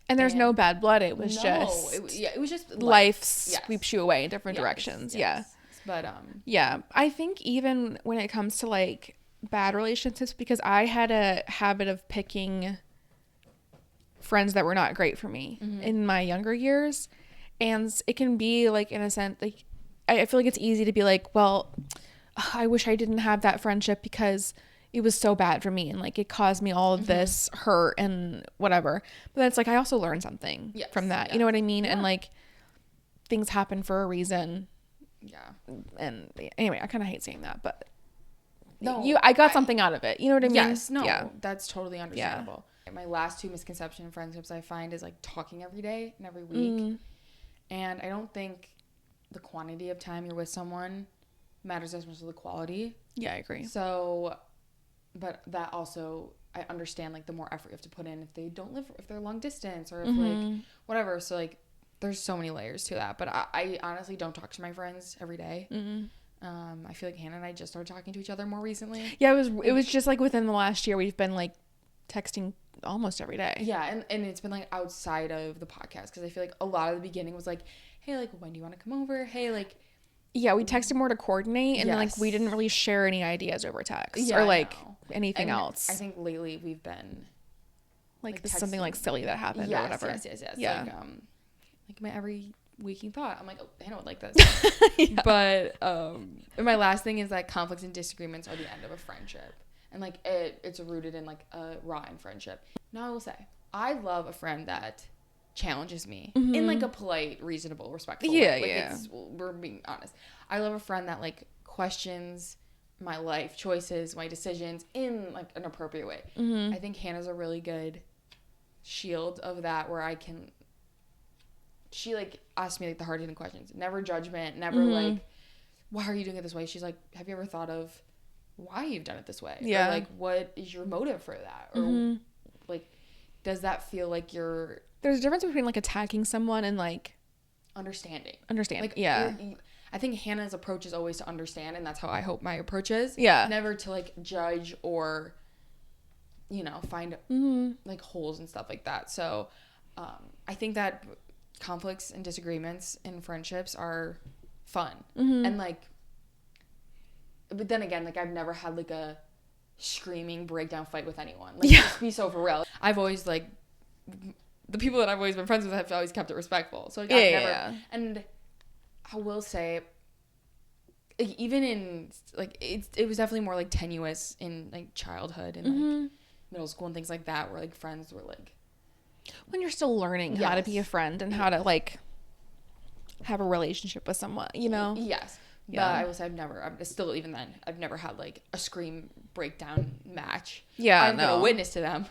And there's no bad blood. It was it was just life sweeps you away in different directions. But I think even when it comes to like bad relationships, because I had a habit of picking friends that were not great for me in my younger years, and it can be like in a sense like I feel like it's easy to be like, well, I wish I didn't have that friendship because it was so bad for me and like it caused me all of this hurt and whatever. But it's like I also learned something from that. You know what I mean? And like things happen for a reason. And anyway, I kind of hate saying that, but I got something out of it. You know what I mean? That's totally understandable. My last two misconceptions in friendships I find is like talking every day and every week. And I don't think the quantity of time you're with someone matters as much as the quality. Yeah, I agree. So, but that also, I understand like the more effort you have to put in if if they're long distance or if like whatever. So like there's so many layers to that. But I honestly don't talk to my friends every day. I feel like Hannah and I just started talking to each other more recently. Yeah, it was just like within the last year we've been like texting almost every day. Yeah, and it's been like outside of the podcast because I feel like a lot of the beginning was like, hey, like when do you want to come over? Hey, like. Yeah, we texted more to coordinate, and then like we didn't really share any ideas over text or like anything else. I think lately we've been like this is something like silly that happened or whatever. Yes. Yeah. Like my every waking thought. I'm like, oh, Hannah would like this. But my last thing is that conflicts and disagreements are the end of a friendship, and like it's rooted in like a rotten friendship. Now I will say, I love a friend that challenges me in like a polite, reasonable, respectful way. We're being honest. I love a friend that like questions my life choices, my decisions in like an appropriate way. I think Hannah's a really good shield of that, where she like asks me like the hard-hitting questions, never judgment, never like, why are you doing it this way? She's like, have you ever thought of why you've done it this way? Or like, what is your motive for that? Or like, does that feel like you're... There's a difference between like attacking someone and like understanding. Like, I think Hannah's approach is always to understand, and that's how I hope my approach is. Never to like judge or, you know, find like holes and stuff like that. So I think that conflicts and disagreements in friendships are fun. And like, but then again, like I've never had like a screaming breakdown fight with anyone. Like, just be so for real. I've always like... The people that I've always been friends with have always kept it respectful. So like, I've never... And I will say, like, even in like it was definitely more like tenuous in like childhood and like middle school and things like that, where like friends were like, when you're still learning how to be a friend and how to like have a relationship with someone, you know. But I will say I'm still, even then, I've never had like a scream breakdown match. I've been a witness to them.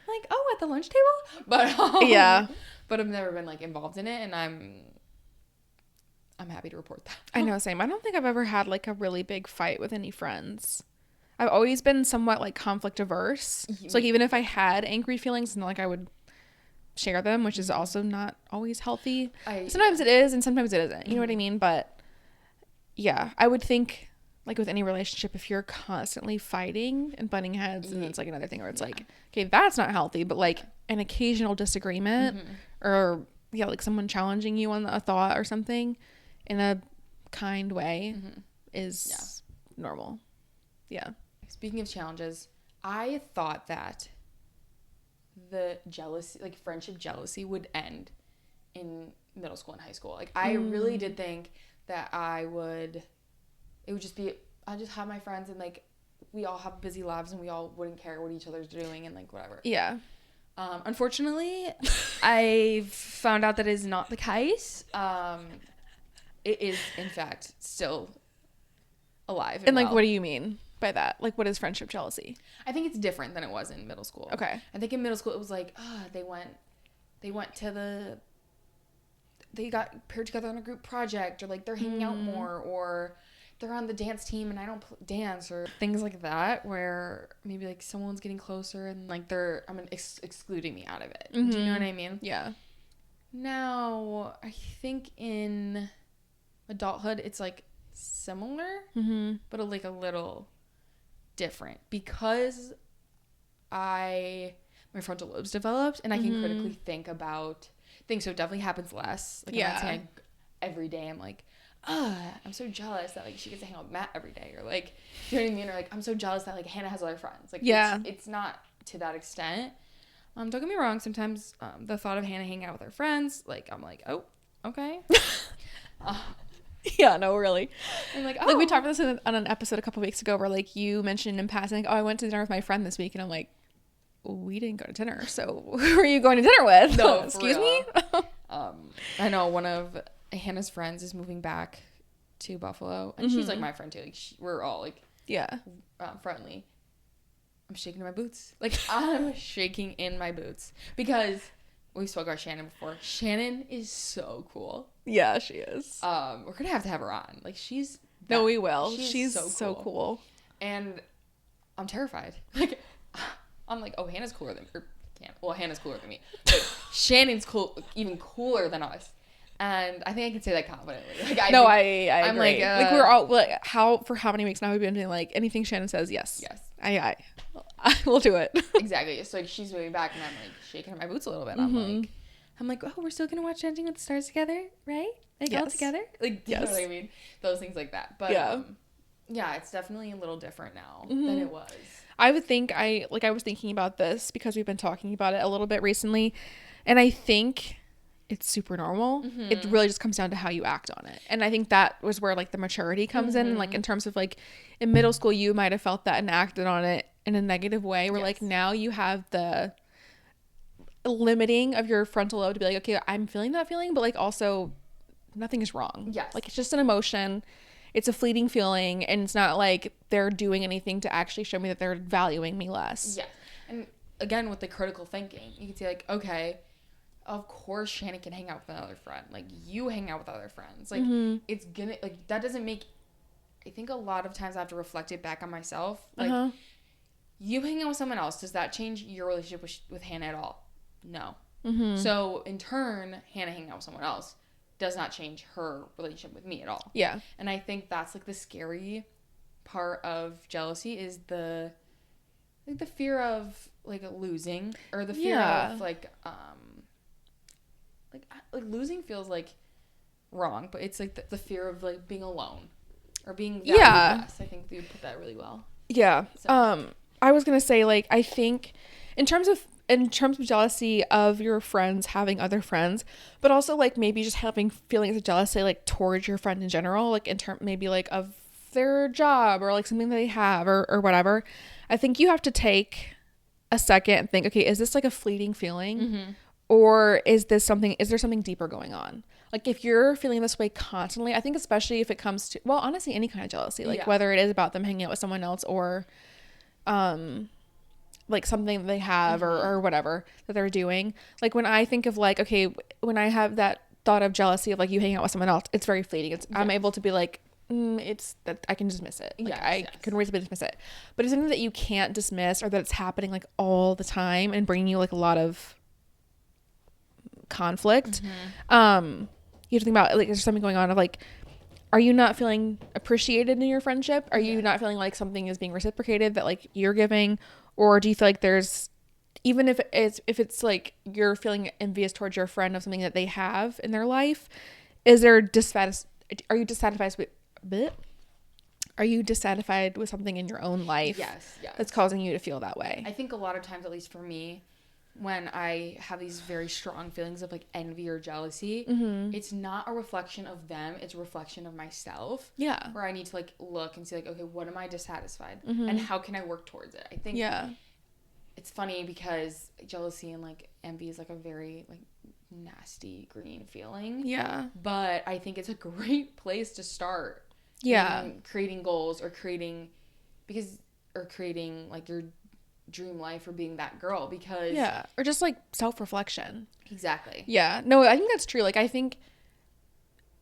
Like, oh, at the lunch table? But but I've never been like involved in it, and I'm happy to report that. I know, same. I don't think I've ever had like a really big fight with any friends. I've always been somewhat like conflict averse. So like even if I had angry feelings, it's not like I would share them, which is also not always healthy. Sometimes it is and sometimes it isn't. You know what I mean? But yeah, I would think like with any relationship, if you're constantly fighting and butting heads, and it's like another thing where it's like, okay, that's not healthy, but like an occasional disagreement or like someone challenging you on a thought or something in a kind way is normal. Yeah. Speaking of challenges, I thought that the jealousy, like friendship jealousy, would end in middle school and high school. Like I really did think that it would just be, I just have my friends and like we all have busy lives and we all wouldn't care what each other's doing and like whatever. Yeah. Unfortunately, I found out that is not the case. It is in fact still alive. And like, what do you mean by that? Like, what is friendship jealousy? I think it's different than it was in middle school. Okay. I think in middle school it was like, they got paired together on a group project, or like they're hanging out more, or they're on the dance team and I don't dance, or things like that, where maybe like someone's getting closer and like excluding me out of it. Do you know what I mean? Yeah. Now, I think in adulthood it's like similar, but like a little different because my frontal lobe's developed and I can critically think about things, so it definitely happens less. Like I'm not saying every day I'm like, I'm so jealous that like she gets to hang out with Matt every day, or like, you know what I mean, or like I'm so jealous that like Hannah has other friends. Like it's not to that extent. Don't get me wrong, sometimes the thought of Hannah hanging out with her friends, like I'm like, oh, okay. Yeah, no, really. I'm like, like we talked about this on an episode a couple weeks ago where like you mentioned in passing, like, I went to dinner with my friend this week, and I'm like, we didn't go to dinner, so who are you going to dinner with? No, excuse me. I know one of Hannah's friends is moving back to Buffalo, and she's like my friend too. Like we're all like friendly. I'm shaking in my boots. Like I'm shaking in my boots because we spoke about Shannon before. Shannon is so cool. Yeah, she is. We're gonna have to have her on. Like no, we will. She's so cool. And I'm terrified. Like I'm like, oh, Hannah's cooler than me. Hannah's cooler than me. But Shannon's cool, even cooler than us. And I think I can say that confidently. Like I I'm agree. Like we're all like, how many weeks now we've been doing like anything Shannon says, yes. I will do it. Exactly. So like she's moving back and I'm like shaking in my boots a little bit. I'm like, oh, we're still gonna watch Dancing with the Stars together, right? Like all together. Like you know what I mean? Those things like that. But yeah, it's definitely a little different now than it was. I would think I was thinking about this because we've been talking about it a little bit recently, and I think it's super normal. It really just comes down to how you act on it. And I think that was where like the maturity comes in, like in terms of like in middle school you might have felt that and acted on it in a negative way, where like now you have the limiting of your frontal lobe to be like, okay, I'm feeling that feeling, but like also nothing is wrong. Like it's just an emotion. It's a fleeting feeling, and it's not like they're doing anything to actually show me that they're valuing me less. And again, with the critical thinking, you can say like, okay, of course Shannon can hang out with another friend. Like you hang out with other friends. Like it's gonna, like that doesn't make, I think a lot of times I have to reflect it back on myself. Like you hang out with someone else, does that change your relationship with Hannah at all? No. So in turn, Hannah hanging out with someone else does not change her relationship with me at all. Yeah. And I think that's like the scary part of jealousy is the fear of like losing, or the fear of like losing feels like wrong, but it's like the fear of like being alone or being less. I think you put that really well. Yeah. So. I was gonna say, like, I think in terms of jealousy of your friends having other friends, but also like maybe just having feelings of jealousy like towards your friend in general, like in term maybe like of their job or like something that they have or whatever. I think you have to take a second and think, okay, is this like a fleeting feeling, or is there something deeper going on? Like if you're feeling this way constantly, I think especially if it comes to, well, honestly, any kind of jealousy, like whether it is about them hanging out with someone else or like something that they have or whatever that they're doing. Like when I think of like, okay, when I have that thought of jealousy of like you hanging out with someone else, it's very fleeting. I'm able to be like, it's that I can dismiss it. Like, I can reasonably dismiss it. But it's something that you can't dismiss, or that it's happening like all the time and bringing you like a lot of conflict. You have to think about, like, there's something going on of like, are you not feeling appreciated in your friendship? Are you not feeling like something is being reciprocated that like you're giving? Or do you feel like there's, even if it's like you're feeling envious towards your friend of something that they have in their life, are you dissatisfied with something in your own life that's causing you to feel that way? I think a lot of times, at least for me, when I have these very strong feelings of like envy or jealousy, it's not a reflection of them, it's a reflection of myself. Yeah. Where I need to like look and see like, okay, what am I dissatisfied? And how can I work towards it? I think it's funny because jealousy and like envy is like a very like nasty green feeling. Yeah. But I think it's a great place to start. Yeah. Creating goals or creating like your dream life or being that girl, because or just like self-reflection. Exactly. Yeah. No, I think that's true. Like, I think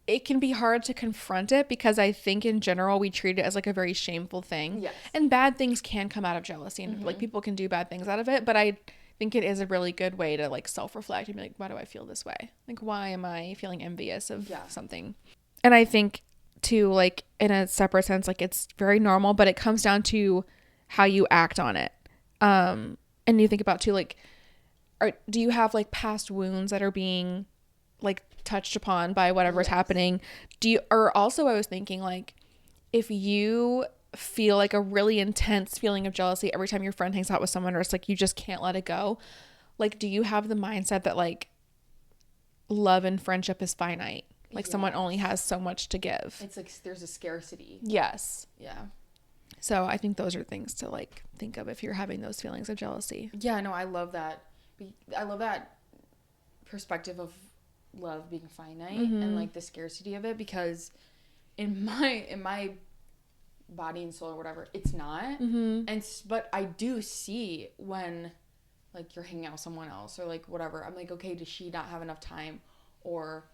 it can be hard to confront it because I think in general we treat it as like a very shameful thing. Yes. And bad things can come out of jealousy, and like people can do bad things out of it, but I think it is a really good way to like self-reflect and be like, why do I feel this way? Like, why am I feeling envious of something? And I think too, like, in a separate sense, like, it's very normal, but it comes down to how you act on it. And you think about too, like, do you have like past wounds that are being like touched upon by whatever's happening? Or also I was thinking, like, if you feel like a really intense feeling of jealousy every time your friend hangs out with someone, or it's like you just can't let it go, like, do you have the mindset that like love and friendship is finite? Like, someone only has so much to give. It's like there's a scarcity. Yes. Yeah. So I think those are things to like think of if you're having those feelings of jealousy. Yeah, no, I love that. I love that perspective of love being finite and like the scarcity of it, because in my body and soul or whatever, it's not. But I do see when like you're hanging out with someone else or like whatever, I'm like, okay, does she not have enough time or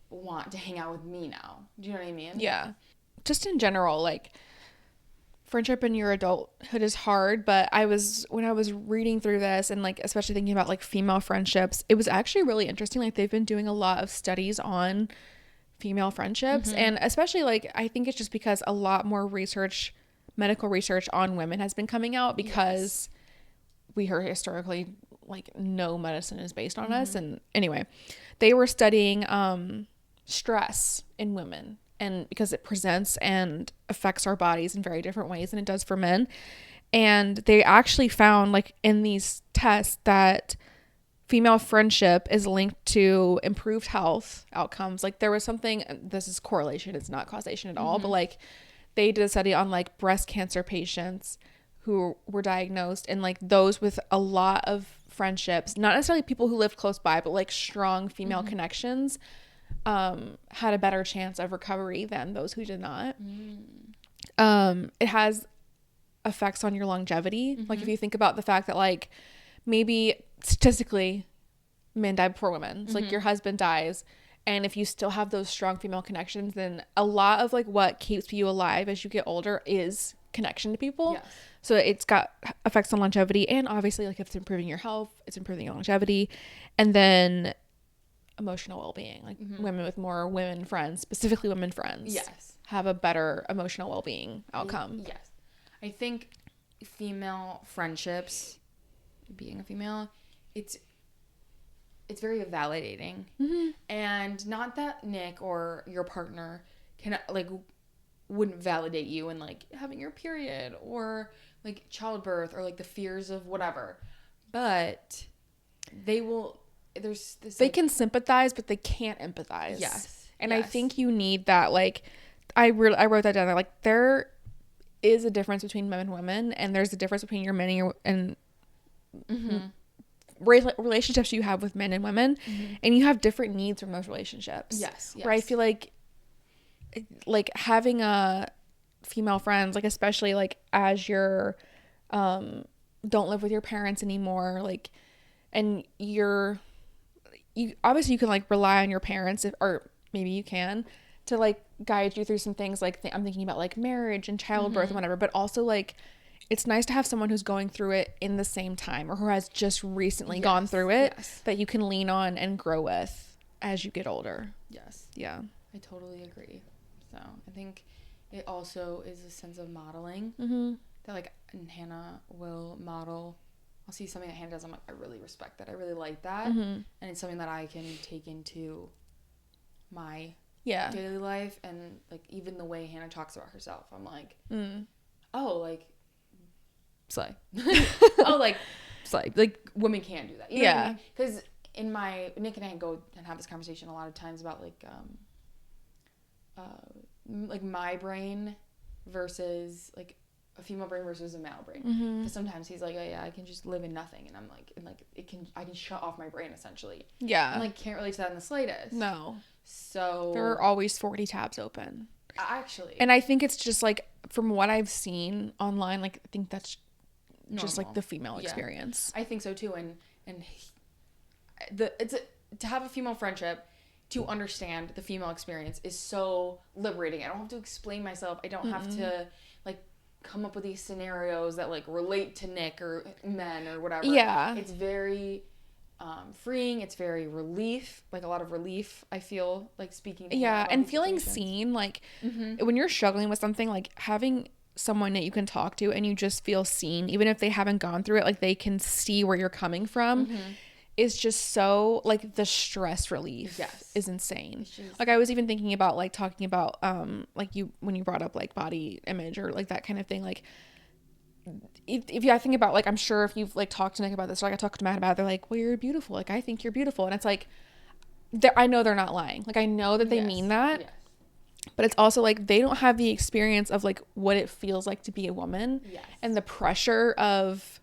want to hang out with me now? Do you know what I mean? Yeah. Just in general, like, friendship in your adulthood is hard, but when I was reading through this and like especially thinking about like female friendships, it was actually really interesting. Like, they've been doing a lot of studies on female friendships, and especially like I think it's just because a lot more medical research on women has been coming out, because we heard historically like no medicine is based on us. And anyway, they were studying stress in women, and because it presents and affects our bodies in very different ways than it does for men. And they actually found, like, in these tests that female friendship is linked to improved health outcomes. Like, there was something, this is correlation, it's not causation at all, but like they did a study on like breast cancer patients who were diagnosed, and like those with a lot of friendships, not necessarily people who lived close by, but like strong female connections, had a better chance of recovery than those who did not. It has effects on your longevity. Like, if you think about the fact that like maybe statistically men die before women, it's like your husband dies, and if you still have those strong female connections, then a lot of like what keeps you alive as you get older is connection to people. Yes. So it's got effects on longevity, and obviously like if it's improving your health, it's improving your longevity. And then emotional well-being, like women with more women friends, specifically women friends, have a better emotional well-being outcome. Yes. I think female friendships, being a female, it's very validating. And not that Nick or your partner can like wouldn't validate you in like having your period or like childbirth or like the fears of whatever, but they will. There's this, they can sympathize, but they can't empathize. And I think you need that. Like, I wrote that down there. Like, there is a difference between men and women, and there's a difference between your men and relationships you have with men and women, and you have different needs from those relationships. Where I feel like having a female friends, like especially like as you're don't live with your parents anymore, like, and you obviously you can like rely on your parents, or maybe you can, to like guide you through some things. Like I'm thinking about like marriage and childbirth and whatever, but also like it's nice to have someone who's going through it in the same time or who has just recently gone through it that you can lean on and grow with as you get older. Yes. Yeah. I totally agree. So I think it also is a sense of modeling that like Hannah will model. I'll see something that Hannah does. I'm like, I really respect that. I really like that. And it's something that I can take into my daily life. And like even the way Hannah talks about herself, I'm like, oh, like slay. Oh, like slay. Like women can do that. You know what I mean? Because in my Nick and I go and have this conversation a lot of times about like my brain versus like a female brain versus a male brain. Because sometimes he's like, oh yeah, I can just live in nothing, and I'm like, I can shut off my brain essentially. Yeah. And like can't relate to that in the slightest. No. So there are always 40 tabs open. Actually. And I think it's just like from what I've seen online, like I think that's just like the female experience. I think so too, and to have a female friendship, to understand the female experience is so liberating. I don't have to explain myself. I don't have to like come up with these scenarios that like relate to Nick or men or whatever. Yeah. It's very freeing. It's very like a lot of relief, I feel, like speaking to him and feeling seen, like when you're struggling with something, like having someone that you can talk to and you just feel seen, even if they haven't gone through it, like they can see where you're coming from. Is just so like the stress relief is insane. Like I was even thinking about like talking about like when you brought up like body image or like that kind of thing, like if you think about like I'm sure if you've like talked to Nick about this or like I talked to Matt about it, they're like, well, you're beautiful, like I think you're beautiful, and it's like I know they're not lying, like I know that they mean that, but it's also like they don't have the experience of like what it feels like to be a woman and the pressure of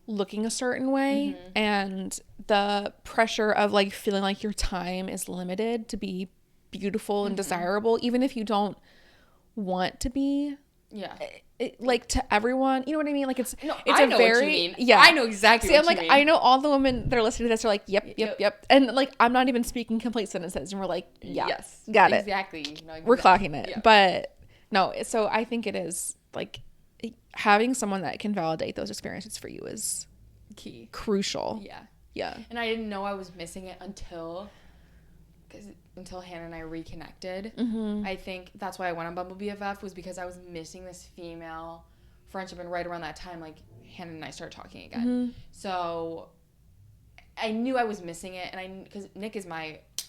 looking a certain way and the pressure of like feeling like your time is limited to be beautiful and desirable, even if you don't want to be. Like to everyone, you know what I mean? Like it's I know what you mean. I know exactly what you mean. I know all the women that are listening to this are like, yep. And like I'm not even speaking complete sentences and we're like, yes, got it. Exactly. We're clocking it. Yep. But no, so I think it is like having someone that can validate those experiences for you is key, crucial. Yeah. And I didn't know I was missing it until Hannah and I reconnected. I think that's why I went on Bumble BFF, was because I was missing this female friendship, and right around that time, like Hannah and I started talking again. So I knew I was missing it, and because Nick is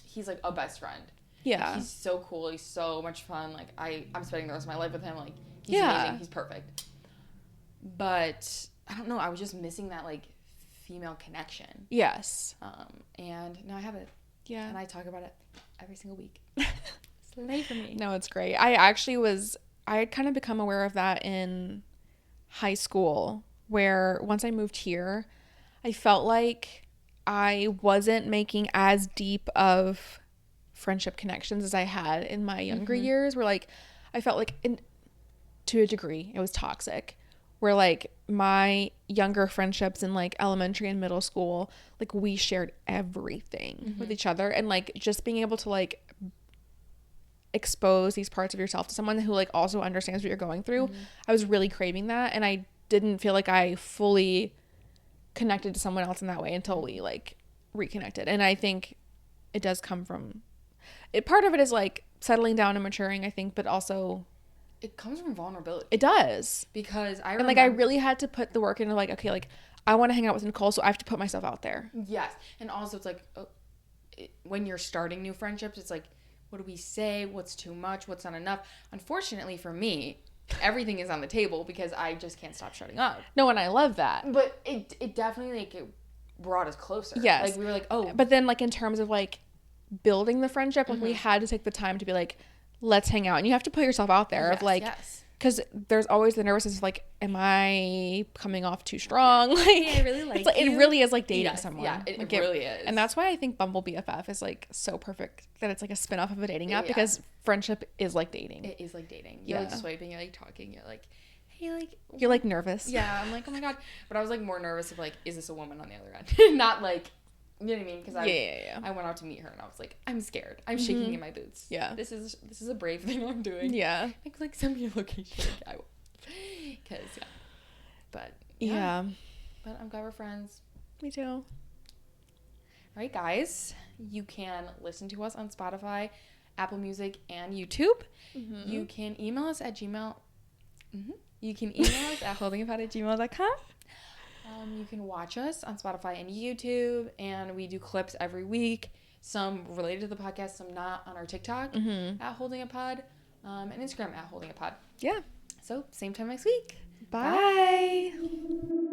he's like a best friend. Yeah, like, he's so cool. He's so much fun. Like I'm spending the rest of my life with him. Like he's amazing. He's perfect. But I don't know. I was just missing that like female connection. Yes. And now I have it. Yeah. And I talk about it every single week. Slay for me. No, it's great. I had kind of become aware of that in high school, where once I moved here, I felt like I wasn't making as deep of friendship connections as I had in my younger years, where like I felt like to a degree it was toxic, where like my younger friendships in like elementary and middle school, like we shared everything with each other, and like just being able to like expose these parts of yourself to someone who like also understands what you're going through. I was really craving that, and I didn't feel like I fully connected to someone else in that way until we like reconnected. And I think it does come from it. Part of it is like settling down and maturing, I think, but also it comes from vulnerability. It does. Because I really had to put the work into like, okay, like I want to hang out with Nicole, so I have to put myself out there. Yes. And also it's like when you're starting new friendships, it's like, what do we say? What's too much? What's not enough? Unfortunately for me, everything is on the table because I just can't stop shutting up. No, and I love that. But it definitely like it brought us closer. Yes. Like we were like, oh. But then like in terms of like building the friendship, like we had to take the time to be like, let's hang out. And you have to put yourself out there of like, because there's always the nervousness of like, am I coming off too strong? Like, I really like it really is like dating someone. Yeah, it really is. And that's why I think Bumble BFF is like so perfect, that it's like a spin-off of a dating app, because friendship is like dating. It is like dating. You're like swiping, you're like talking, you're like, hey, like, you're like nervous. Yeah, I'm like, oh my god. But I was like more nervous of like, is this a woman on the other end? Not like You know what I mean? Because I went out to meet her and I was like, I'm scared. I'm shaking in my boots. Yeah. This is a brave thing I'm doing. Yeah. Like send me a location. I will. Because But yeah. But I'm glad we're friends. Me too. All right, guys. You can listen to us on Spotify, Apple Music, and YouTube. Mm-hmm. You can email us at Gmail. Mm-hmm. You can email us at holdingapod@gmail.com. You can watch us on Spotify and YouTube, and we do clips every week, some related to the podcast, some not, on our TikTok at Holding a Pod, and Instagram at Holding a Pod. Yeah. So, same time next week. Bye. Bye.